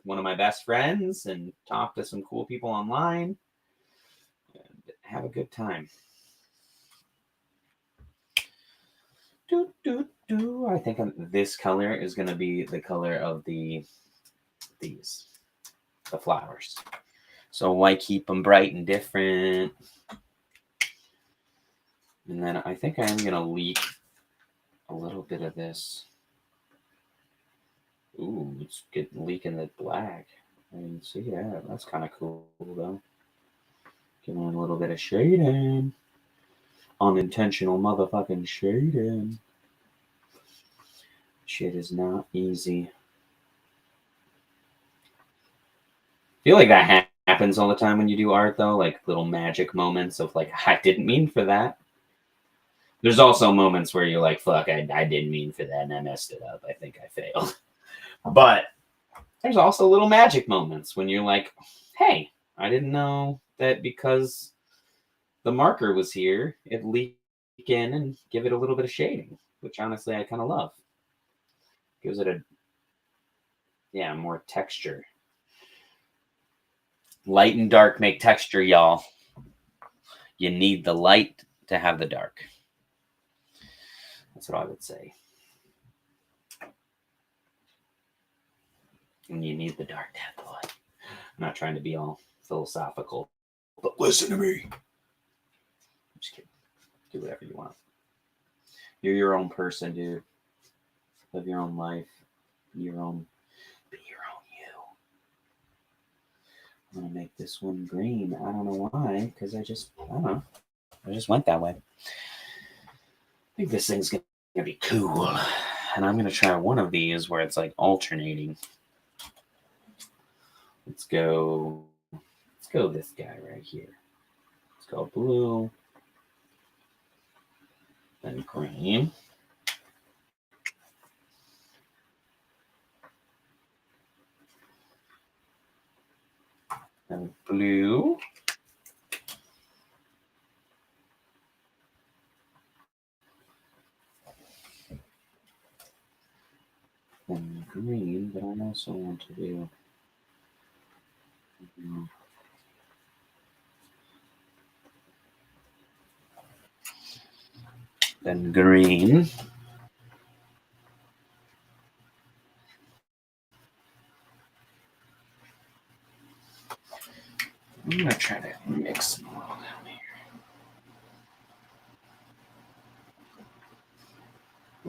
one of my best friends and talk to some cool people online and have a good time. I think this color is going to be the color of the flowers. So why keep them bright and different? And then I think I am going to leak a little bit of this. Ooh, it's leaking the black. I didn't see that. That's kind of cool, though. Giving it a little bit of shading. Unintentional motherfucking shading. Shit is not easy. I feel like that happens all the time when you do art, though. Like little magic moments of like, I didn't mean for that. There's also moments where you're like, fuck, I didn't mean for that and I messed it up. I think I failed. But there's also little magic moments when you're like, hey, I didn't know that because the marker was here, it leak in and give it a little bit of shading, which honestly I kind of love. Gives it more texture. Light and dark make texture, y'all. You need the light to have the dark. That's what I would say. And you need the dark to have the light. I'm not trying to be all philosophical, but listen to me. I'm just kidding. Do whatever you want. You're your own person, dude. Live your own life. Be your own you. I'm gonna make this one green. I don't know why, because I don't know. I just went that way. I think this thing's gonna be cool. And I'm gonna try one of these where it's like alternating. Let's go this guy right here. Let's go blue. Then green. Then blue. Then green, but I also want to do then green. I'm gonna try to mix them all down here.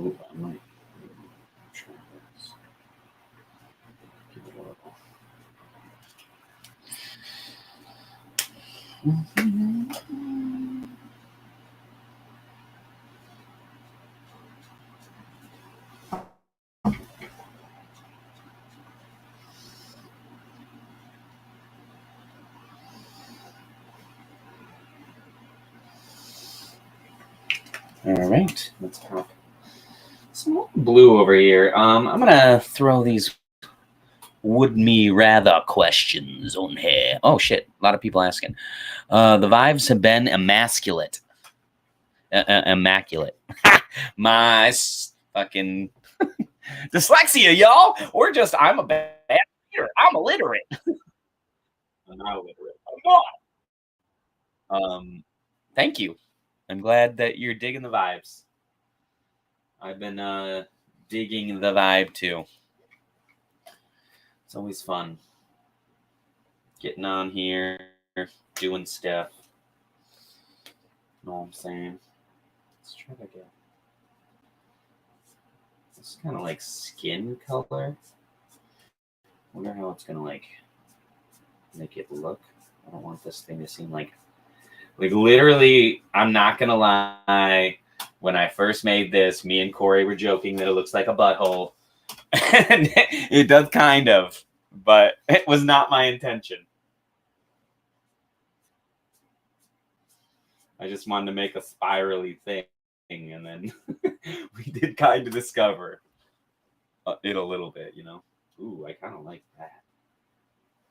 Ooh, I might try this. Give it a little. All right, let's pop some blue over here. I'm gonna throw these would me rather questions on here. Oh shit, a lot of people asking. The vibes have been immaculate. Immaculate. My fucking dyslexia, y'all. Or just I'm a bad reader. I'm illiterate. I'm not illiterate. I'm not. Thank you. I'm glad that you're digging the vibes. I've been digging the vibe too. It's always fun getting on here, doing stuff. Know what I'm saying? Let's try to get this kind of like skin color. Wonder how it's gonna like make it look. I don't want this thing to seem like literally. I'm not gonna lie. When I first made this, me and Corey were joking that it looks like a butthole. And it does kind of, but it was not my intention. I just wanted to make a spirally thing, and then we did kind of discover it a little bit, you know. Ooh, I kind of like that.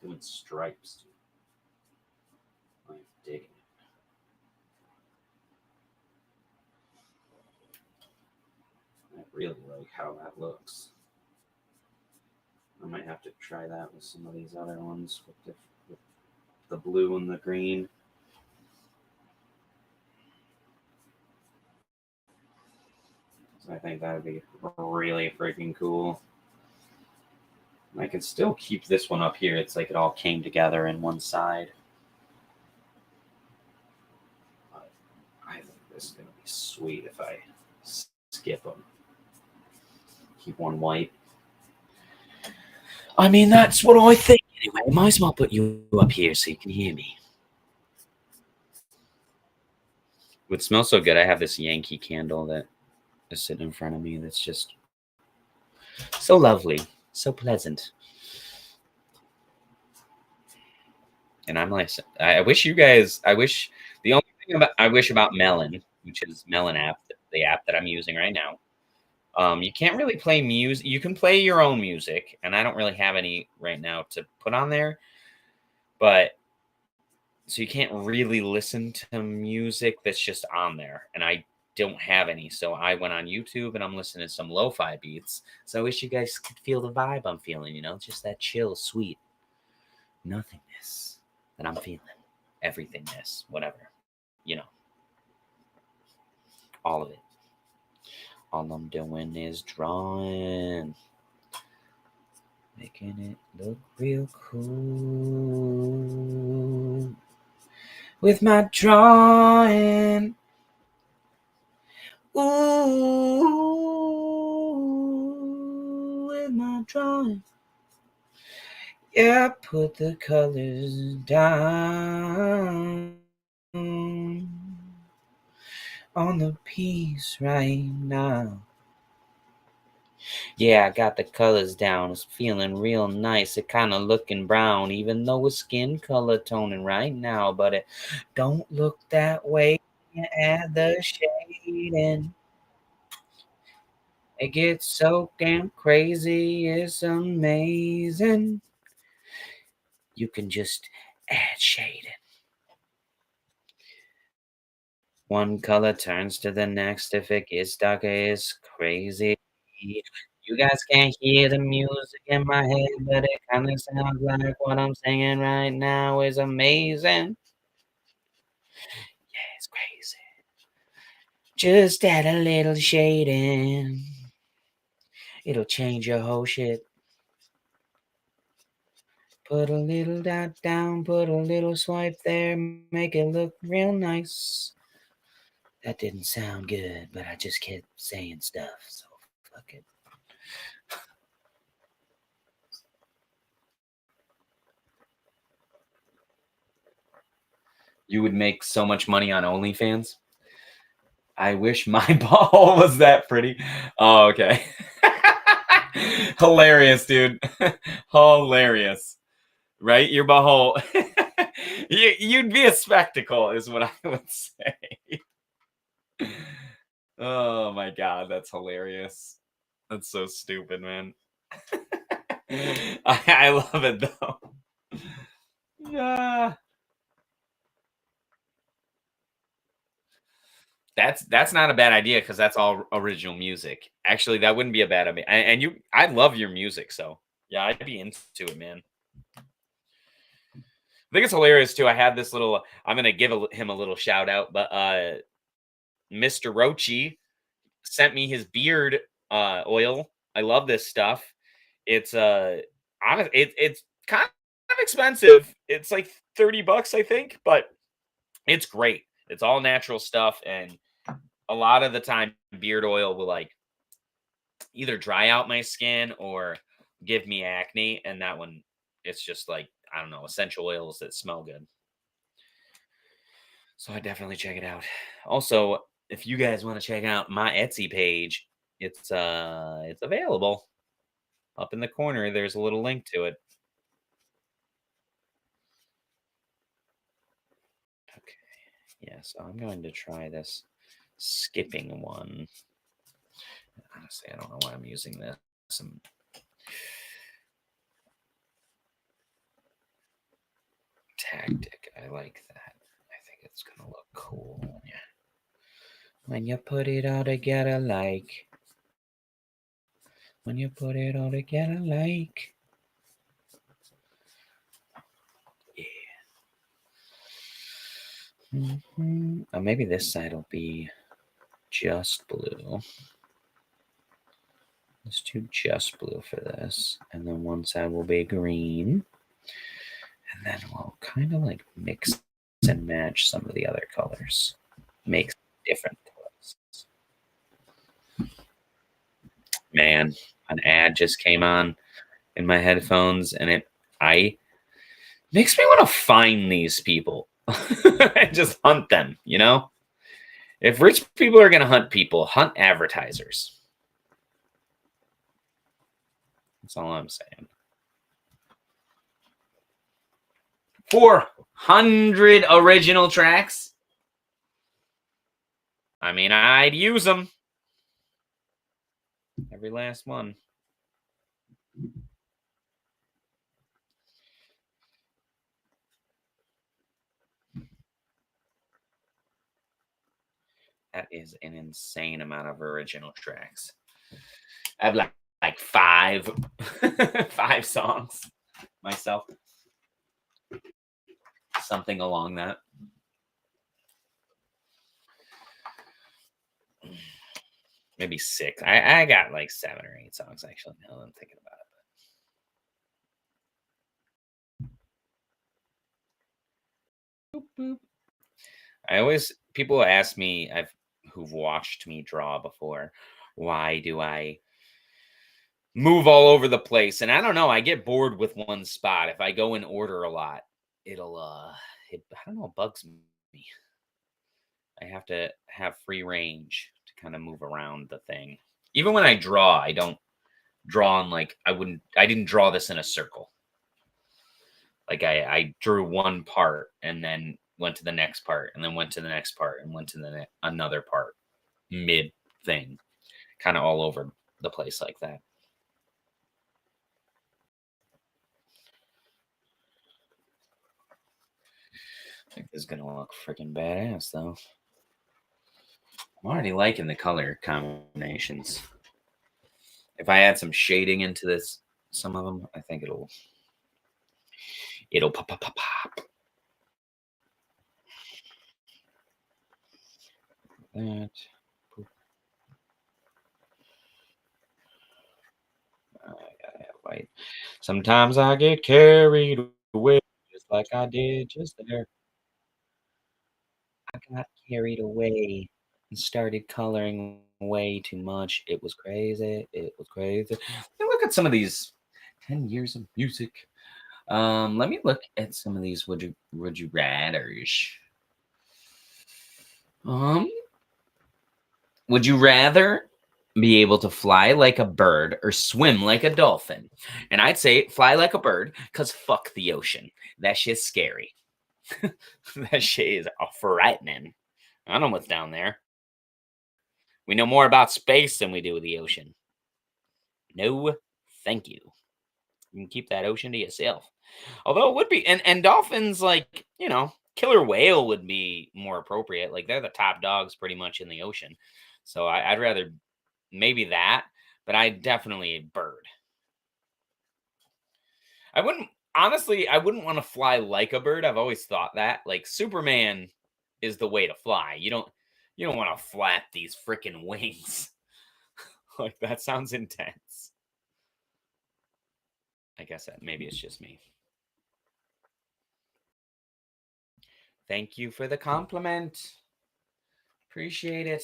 Doing stripes. I'm digging it. I really like how that looks. I might have to try that with some of these other ones with the blue and the green. So I think that would be really freaking cool. I can still keep this one up here. It's like it all came together in one side. I think this is going to be sweet if I skip them. Keep one white. I mean, that's what I think anyway. I might as well put you up here so you can hear me. It smells so good. I have this Yankee candle that is sitting in front of me that's just so lovely, so pleasant. And I'm like, I wish you guys, the only thing I wish about Melon, which is Melon app, the app that I'm using right now. You can't really play music. You can play your own music, and I don't really have any right now to put on there. But so you can't really listen to music that's just on there, and I don't have any. So I went on YouTube and I'm listening to some lo-fi beats. So I wish you guys could feel the vibe I'm feeling, you know, just that chill, sweet nothingness that I'm feeling. Everythingness, whatever, you know, all of it. All I'm doing is drawing, making it look real cool with my drawing. Ooh, with my drawing. Yeah, put the colors down on the piece right now. Yeah, I got the colors down. It's feeling real nice. It kind of looking brown, even though it's skin color toning right now. But it don't look that way when you add the shading. It gets so damn crazy. It's amazing. You can just add shading. One color turns to the next. If it gets darker, it's crazy. You guys can't hear the music in my head, but it kind of sounds like what I'm singing right now is amazing. Yeah, it's crazy. Just add a little shading. It'll change your whole shit. Put a little dot down, put a little swipe there, make it look real nice. That didn't sound good, but I just kept saying stuff, so fuck it. You would make so much money on OnlyFans. I wish my ball was that pretty. Oh, okay. Hilarious, dude. Hilarious. Right? Your butthole. You'd be a spectacle, is what I would say. Oh my god, that's hilarious. That's so stupid, man. I love it though. Yeah. That's not a bad idea because that's all original music. Actually, that wouldn't be a bad idea. And you, I love your music, so yeah, I'd be into it, man. I think it's hilarious too. I had this little. I'm gonna give him a little shout out, but Mr. Rochi sent me his beard oil. I love this stuff. It's it's kind of expensive. It's like $30, I think, but it's great. It's all natural stuff, and a lot of the time, beard oil will like either dry out my skin or give me acne. And that one, it's just like I don't know, essential oils that smell good. So I definitely check it out. Also, if you guys want to check out my Etsy page, it's available up in the corner. There's a little link to it. Okay. Yeah, so I'm going to try this skipping one. Honestly, I don't know why I'm using this. Some tactic. I like that. I think it's gonna look cool. Yeah. When you put it all together like. When you put it all together like. Maybe this side will be just blue. Let's do just blue for this. And then one side will be green. And then we'll kind of like mix and match some of the other colors. Make different colors. Man, an ad just came on in my headphones and it makes me want to find these people and just hunt them, you know? If rich people are going to hunt people, hunt advertisers. That's all I'm saying. 400 original tracks. I mean, I'd use them. Every last one. That is an insane amount of original tracks. I have like five five songs myself. Something along that. Maybe 6. I got like 7 or 8 songs actually. Now that I'm thinking about it. Boop, boop. I always people ask me who've watched me draw before, why do I move all over the place? And I don't know, I get bored with one spot. If I go in order a lot, it'll I don't know, it bugs me. I have to have free range to kind of move around the thing. Even when I draw, I don't draw on like I didn't draw this in a circle. Like I drew one part and then went to the next part and then went to the next part and went to the another part mid thing, kind of all over the place like that. I think this is gonna look freaking badass though. I'm already liking the color combinations. If I add some shading into this, some of them, I think it'll pop pop pop pop. That. I gotta have white. Sometimes I get carried away, just like I did just there. I got carried away. and started coloring way too much. It was crazy. It was crazy. Look at some of these 10 years of music. Let me look at some of these would you rathers. Would you rather be able to fly like a bird or swim like a dolphin? And I'd say fly like a bird because fuck the ocean. That shit's scary. That shit is frightening. I don't know what's down there. We know more about space than we do the ocean. No, thank you. You can keep that ocean to yourself. Although it would be, and dolphins, like, killer whale would be more appropriate. Like, they're the top dogs pretty much in the ocean. So I'd rather maybe that, but I definitely a bird. I wouldn't want to fly like a bird. I've always thought that. Like, Superman is the way to fly. You don't want to flap these freaking wings. Like, that sounds intense. I guess that maybe it's just me. Thank you for the compliment. Appreciate it.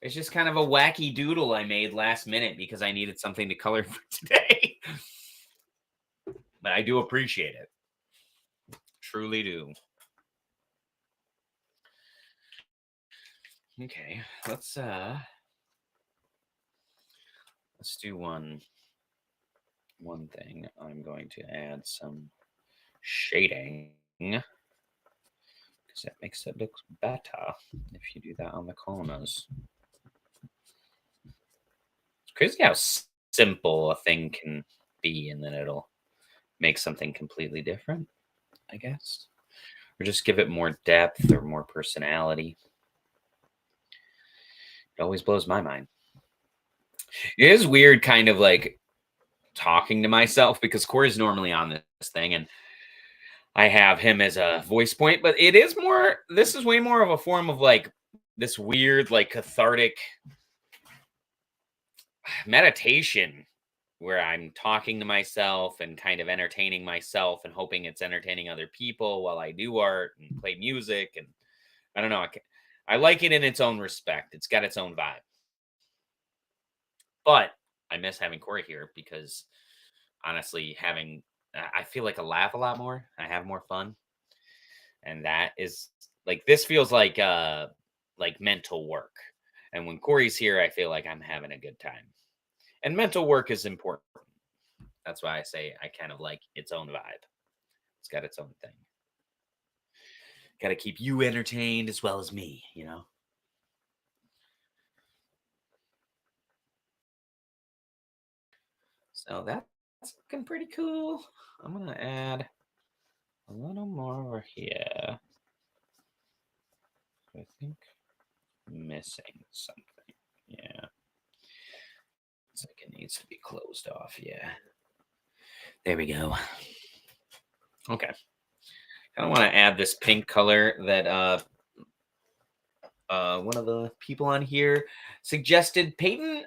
It's just kind of a wacky doodle I made last minute because I needed something to color for today. But I do appreciate it. Truly do. Okay, let's do one thing. I'm going to add some shading because that makes it look better if you do that on the corners. It's crazy how simple a thing can be, and then it'll make something completely different, I guess. Or just give it more depth or more personality. It always blows my mind. It is weird kind of like talking to myself because Corey's normally on this thing and I have him as a voice point, but this is way more of a form of like this weird, like cathartic meditation where I'm talking to myself and kind of entertaining myself and hoping it's entertaining other people while I do art and play music. And I don't know. I like it in its own respect. It's got its own vibe. But I miss having Corey here because honestly, I feel like I laugh a lot more. I have more fun. And that is like, this feels like mental work. And when Corey's here, I feel like I'm having a good time. And mental work is important. That's why I say I kind of like its own vibe. It's got its own thing. Got to keep you entertained as well as me, So that's looking pretty cool. I'm going to add a little more over here. I think missing something. Yeah. It's like it needs to be closed off. Yeah. There we go. Okay. I want to add this pink color that one of the people on here suggested, Peyton.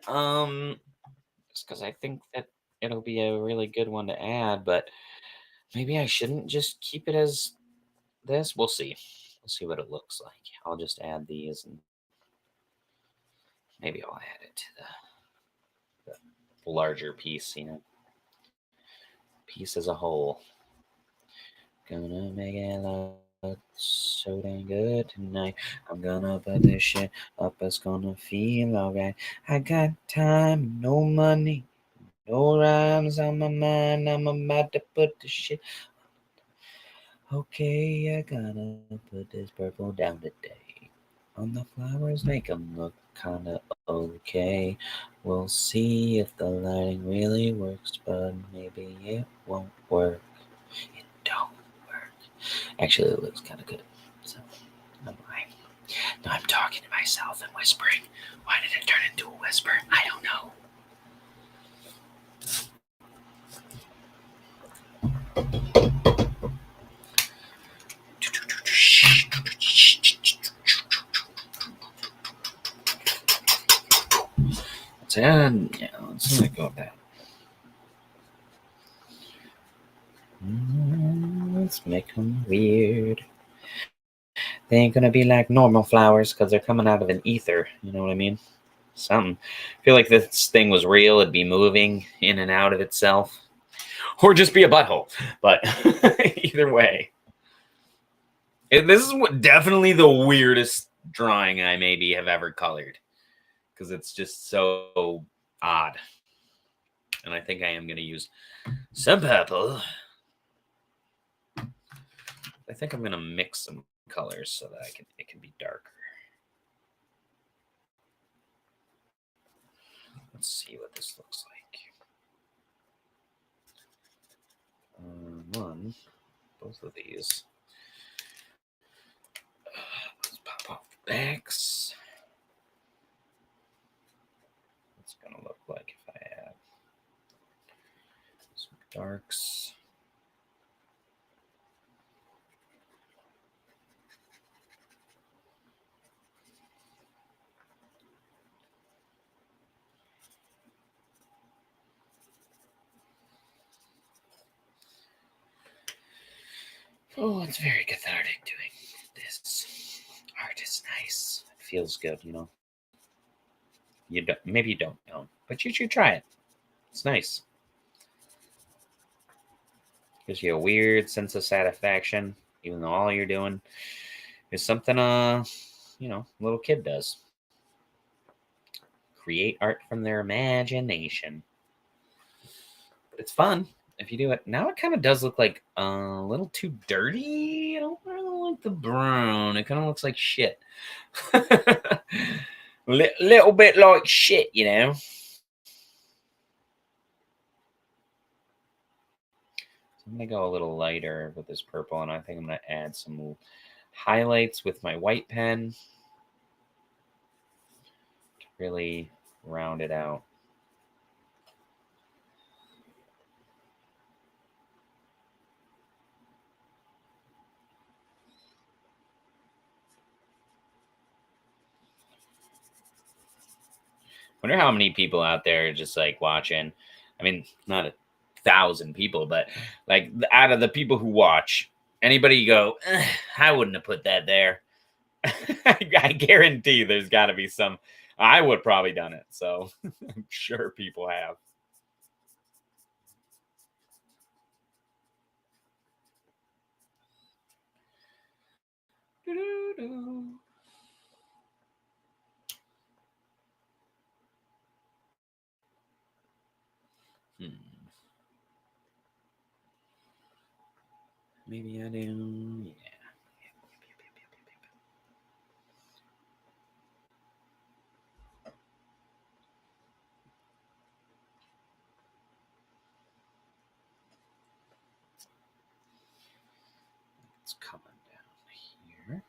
Just because I think that it'll be a really good one to add, but maybe I shouldn't just keep it as this. We'll see. We'll see what it looks like. I'll just add these and maybe I'll add it to the larger piece, piece as a whole. Gonna make it look so dang good tonight. I'm gonna put this shit up, it's gonna feel alright. I got time, no money, no rhymes on my mind. I'm about to put this shit. Okay, I gotta put this purple down today. On the flowers, make them look kinda okay. We'll see if the lighting really works, but maybe it won't work. It don't work. Actually, it looks kind of good. So, I'm lying. Now I'm talking to myself and whispering. Why did it turn into a whisper? I don't know. Let's let go of that. Let's make them weird. They ain't gonna be like normal flowers because they're coming out of an ether. You know what I mean? Something. I feel like this thing was real. It'd be moving in and out of itself, or just be a butthole. But either way, this is definitely the weirdest drawing I maybe have ever colored because it's just so odd. And I think I am going to use some purple. I think I'm going to mix some colors so that it can be darker. Let's see what this looks like. Both of these. Let's pop off the backs. What's it going to look like if I add some darks? Oh, it's very cathartic doing this. Art is nice. It feels good, you know. Maybe you don't know, but you should try it. It's nice. Gives you a weird sense of satisfaction, even though all you're doing is something you know, a little kid does. Create art from their imagination. But it's fun if you do it. Now it kind of does look like a little too dirty. I don't really like the brown. It kind of looks like shit. Little bit like shit, you know. I'm going to go a little lighter with this purple, and I think I'm going to add some highlights with my white pen to really round it out. Wonder how many people out there are just like watching. I mean, not 1,000 people, but like out of the people who watch, anybody go, I wouldn't have put that there. I guarantee there's got to be some. I would probably done it, so I'm sure people have. Maybe I do. Yeah. It's coming down here.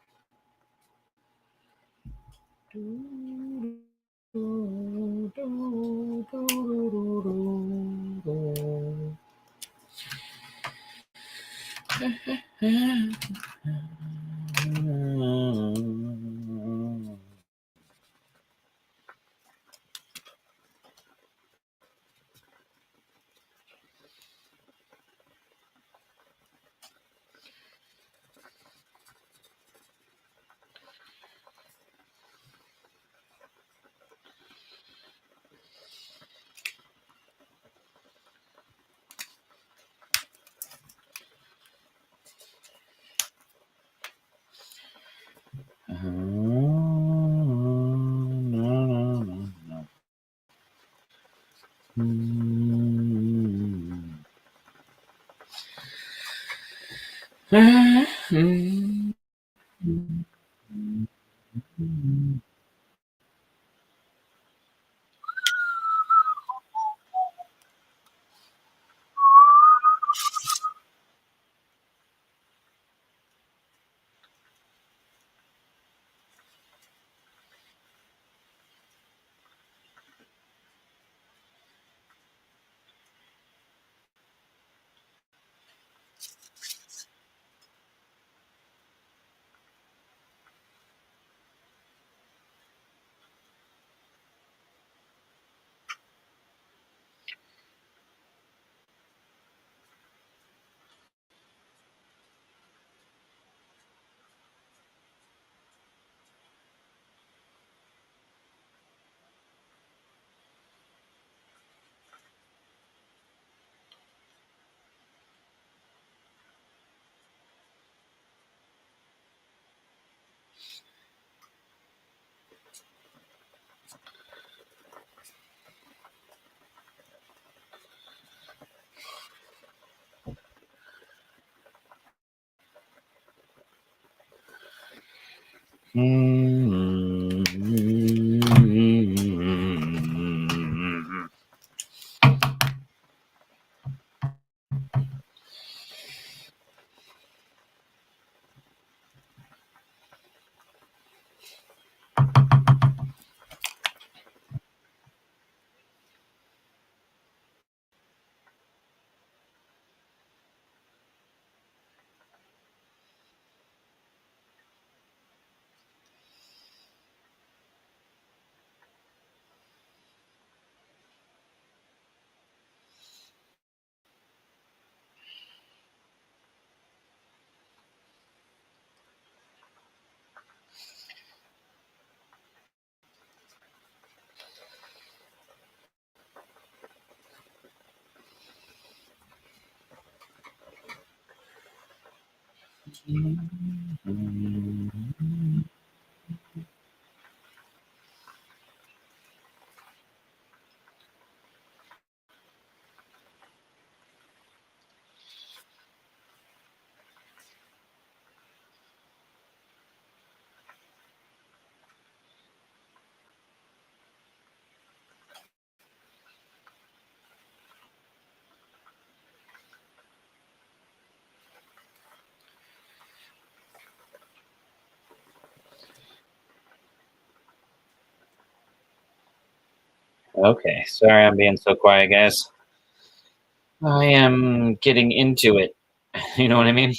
Okay, sorry I'm being so quiet, guys. I am getting into it. You know what I mean?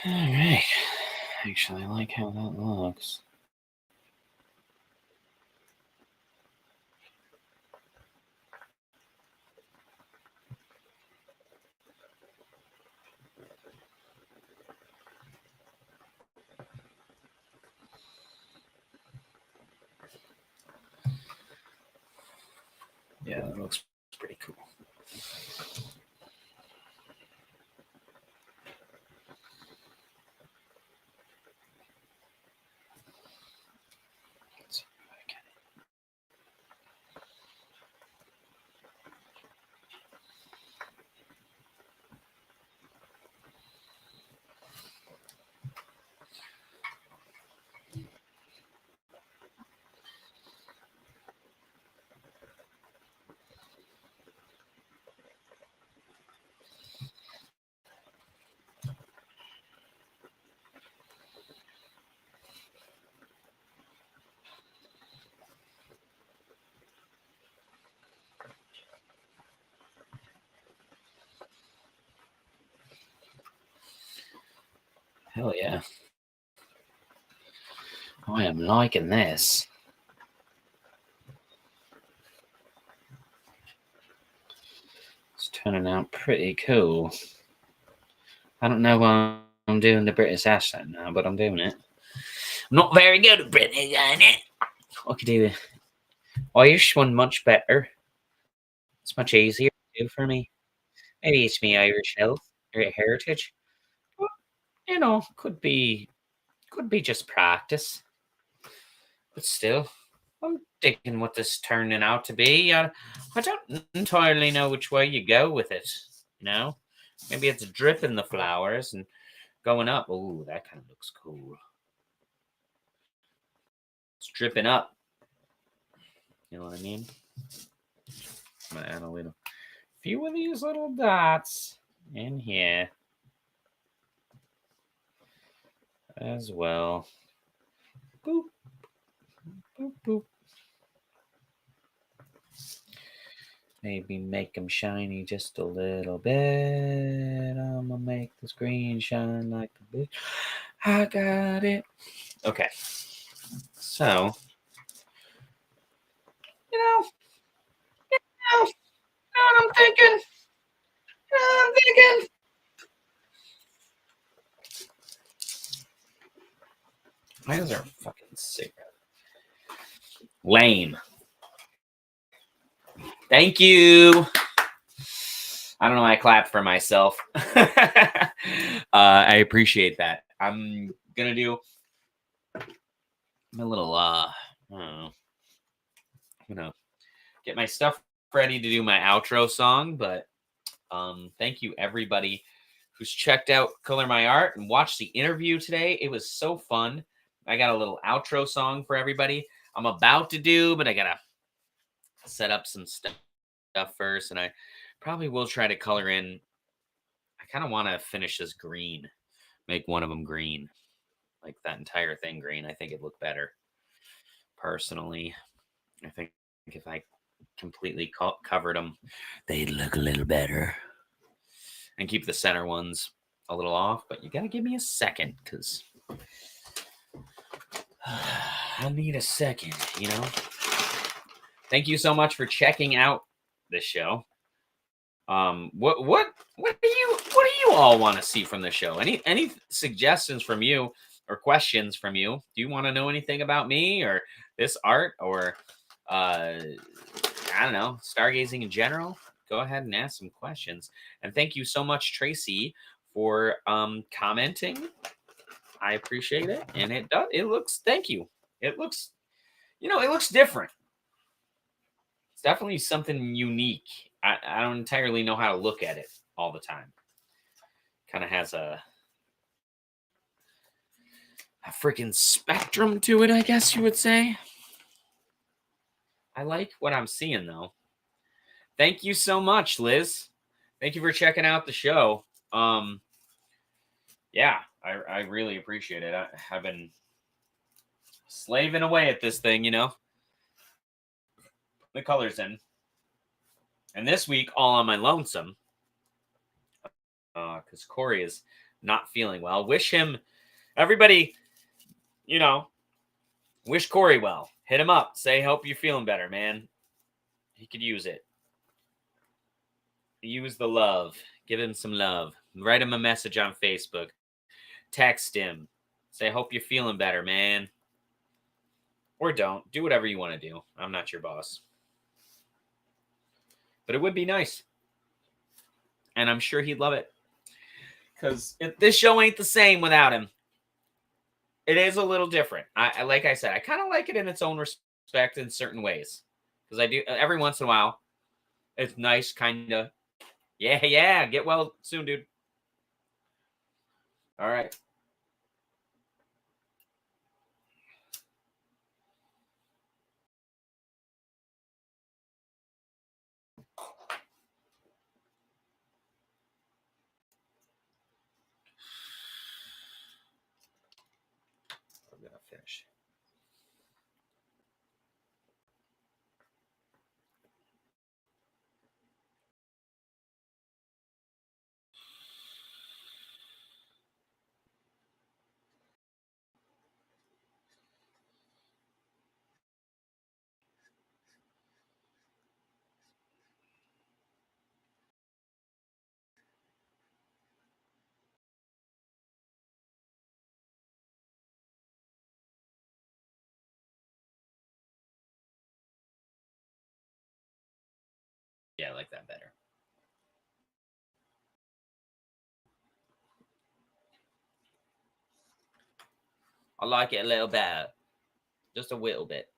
All right. Actually, I like how that looks. Yeah, that looks pretty cool. Let's see if I can. Hell yeah. I am liking this. It's turning out pretty cool. I don't know why I'm doing the British accent now, but I'm doing it. I'm not very good at British, ain't it? I could do the Irish one much better. It's much easier to do for me. Maybe it's me Irish health or heritage. But, you know, could be just practice. But still, I'm digging what this is turning out to be. I don't entirely know which way you go with it. You know, maybe it's dripping the flowers and going up. Oh, that kind of looks cool. It's dripping up. You know what I mean? I'm gonna add a little few of these little dots in here as well. Boop, boop, boop. Maybe make them shiny just a little bit. I'm gonna make the screen shine like a bitch. I got it. Okay. So, you know, you know what I'm thinking? You know what I'm thinking? Why is there a fucking cigarette? Lame. Thank you. I don't know why I clapped for myself. I appreciate that. I'm gonna do my little I don't know. I'm gonna get my stuff ready to do my outro song, but thank you everybody who's checked out Color My Art and watched the interview today. It was so fun. I got a little outro song for everybody I'm about to do, but I gotta set up some stuff first, and I probably will try to color in. I kind of want to finish this green, make one of them green, like that entire thing green. I think it'd look better personally. I think if I completely covered them, they'd look a little better. And keep the center ones a little off, but you got to give me a second because I need a second, you know? Thank you so much for checking out this show. What do you all want to see from the show? Any suggestions from you or questions from you? Do you want to know anything about me or this art or I don't know, stargazing in general? Go ahead and ask some questions. And thank you so much, Tracy, for commenting. I appreciate it. And it looks, thank you. It looks, it looks different. It's definitely something unique. I don't entirely know how to look at it all the time. Kind of has a freaking spectrum to it, I guess you would say. I like what I'm seeing though. Thank you so much, Liz. Thank you for checking out the show. Yeah, I really appreciate it. I've been slaving away at this thing, the colors in. And this week, all on my lonesome, because Corey is not feeling well. Wish him, everybody, wish Corey well. Hit him up. Say, hope you're feeling better, man. He could use it. Use the love. Give him some love. Write him a message on Facebook. Text him. Say, hope you're feeling better, man. Or don't. Do whatever you want to do. I'm not your boss. But it would be nice. And I'm sure he'd love it. Because this show ain't the same without him. It is a little different. I like I said, I kind of like it in its own respect in certain ways. Because I do, every once in a while, it's nice, kind of. Yeah. Get well soon, dude. All right. I'm going to finish. Yeah, I like that better. I like it a little better. Just a little bit.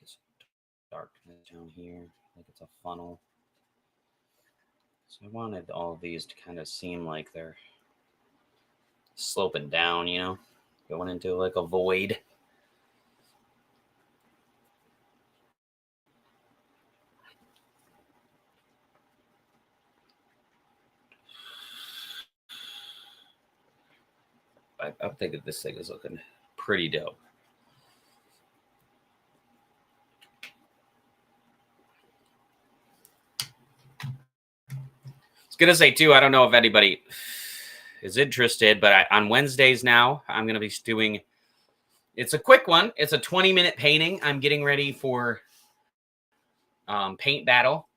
It's darkness down here, like it's a funnel. So I wanted all of these to kind of seem like they're sloping down, going into like a void. I'm thinking this thing is looking pretty dope. gonna say too, I don't know if anybody is interested, but on Wednesdays now, I'm gonna be doing. It's a quick one. It's a 20-minute painting. I'm getting ready for paint battle,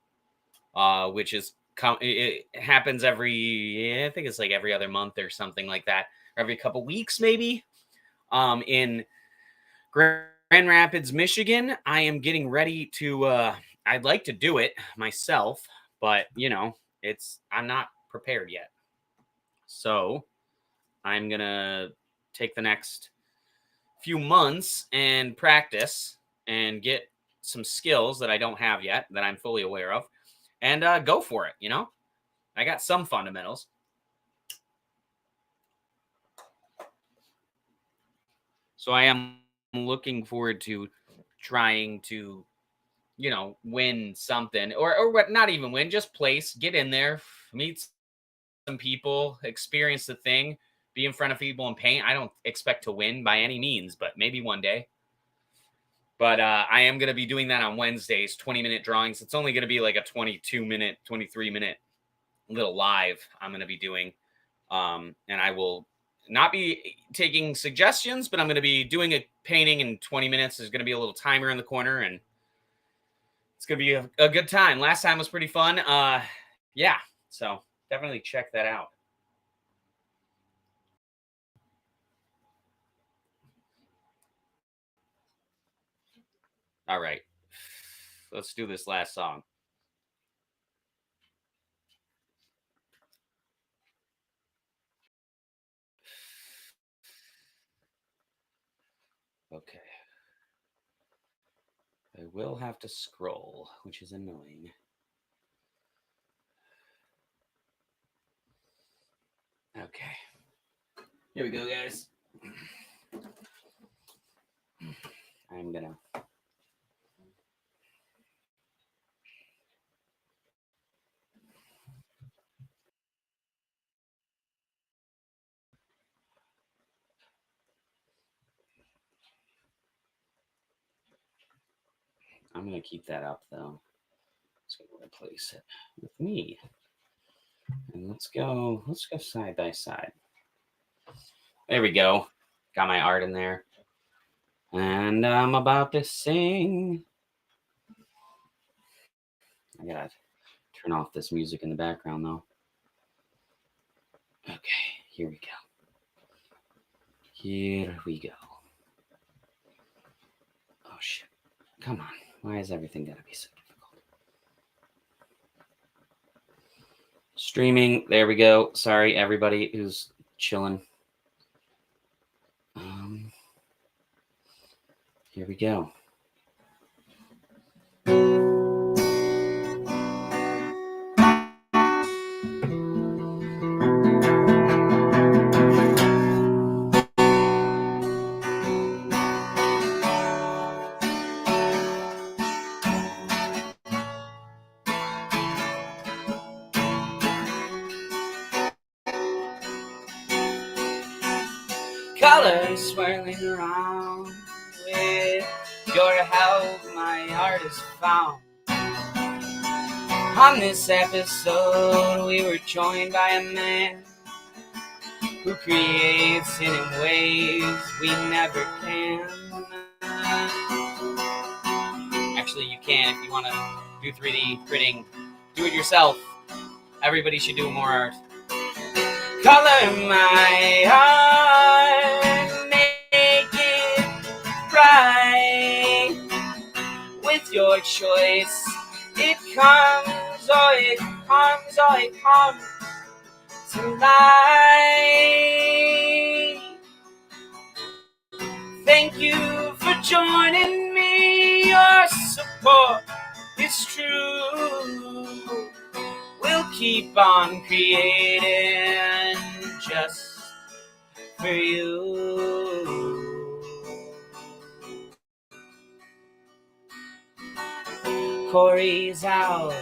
which is it happens I think it's like every other month or something like that, or every couple weeks maybe. In Grand Rapids, Michigan, I am getting ready to. I'd like to do it myself, but I'm not prepared yet. So I'm gonna take the next few months and practice and get some skills that I don't have yet that I'm fully aware of, and go for it. I got some fundamentals. So I am looking forward to trying to, win something or what, not even win, just place, get in there, meet some people, experience the thing, be in front of people and paint. I don't expect to win by any means, but maybe one day. But I am going to be doing that on Wednesdays, 20-minute drawings. It's only going to be like a 22-minute, 23-minute little live I'm going to be doing. And I will not be taking suggestions, but I'm going to be doing a painting in 20 minutes. There's going to be a little timer in the corner, and it's going to be a good time. Last time was pretty fun. Yeah, so definitely check that out. All right, let's do this last song. Okay. I will have to scroll, which is annoying. Okay. Here we go, guys. I'm gonna. I'm gonna keep that up though. Let's go replace it with me. And let's go side by side. There we go. Got my art in there. And I'm about to sing. I gotta turn off this music in the background though. Okay, here we go. Here we go. Oh shit. Come on. Why is everything gotta be so difficult? Streaming. There we go. Sorry, everybody who's chilling. Here we go. Colors swirling around. With your help, my heart is found. On this episode, we were joined by a man who creates in ways we never can. Actually, you can if you want to do 3D printing. Do it yourself. Everybody should do more art. Color my heart, make it bright. With your choice, it comes, oh it comes, oh it comes to life. Thank you for joining me, your support is true. We'll keep on creating just for you. Corey's out,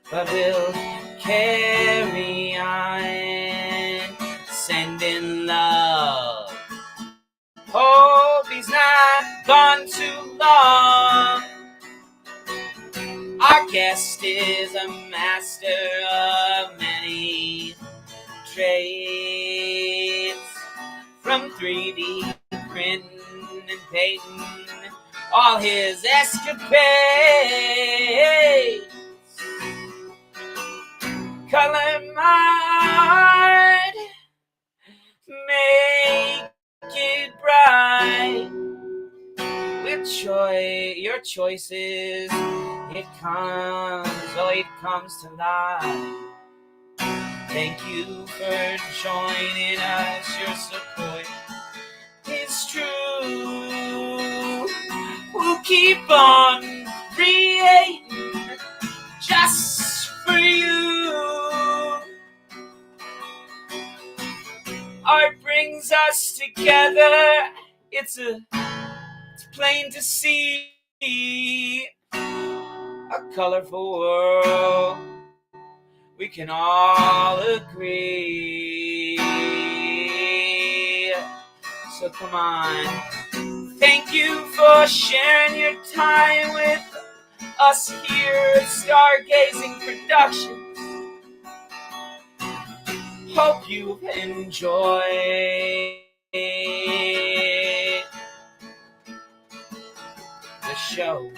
but we'll carry on, sending love. Hope he's not gone too long. Our guest is a master of many trades, from 3D print and painting all his escapades. Color my art, make it bright. With your choices, it comes to life. Thank you for joining us. Your support is true. We'll keep on creating just for you. Art brings us together. It's plain to see a colorful world. We can all agree. So come on. Thank you for sharing your time with us here at Stargazing Productions. Hope you've enjoyed the show.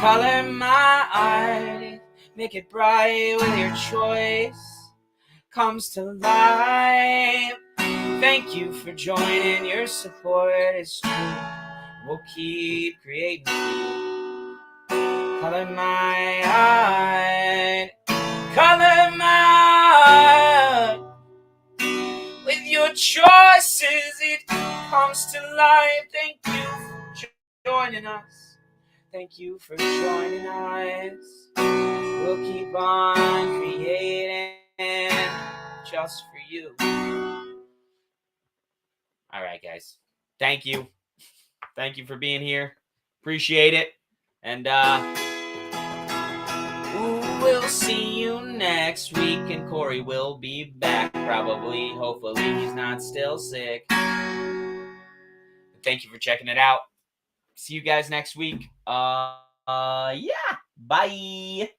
Color my art, make it bright with your choice comes to life. Thank you for joining. Your support is true. We'll keep creating. Color my art, color my art. With your choices, it comes to life. Thank you for joining us. Thank you for joining us. We'll keep on creating just for you. All right, guys. Thank you. Thank you for being here. Appreciate it. And we'll see you next week. And Corey will be back probably. Hopefully he's not still sick. Thank you for checking it out. See you guys next week. Yeah. Bye.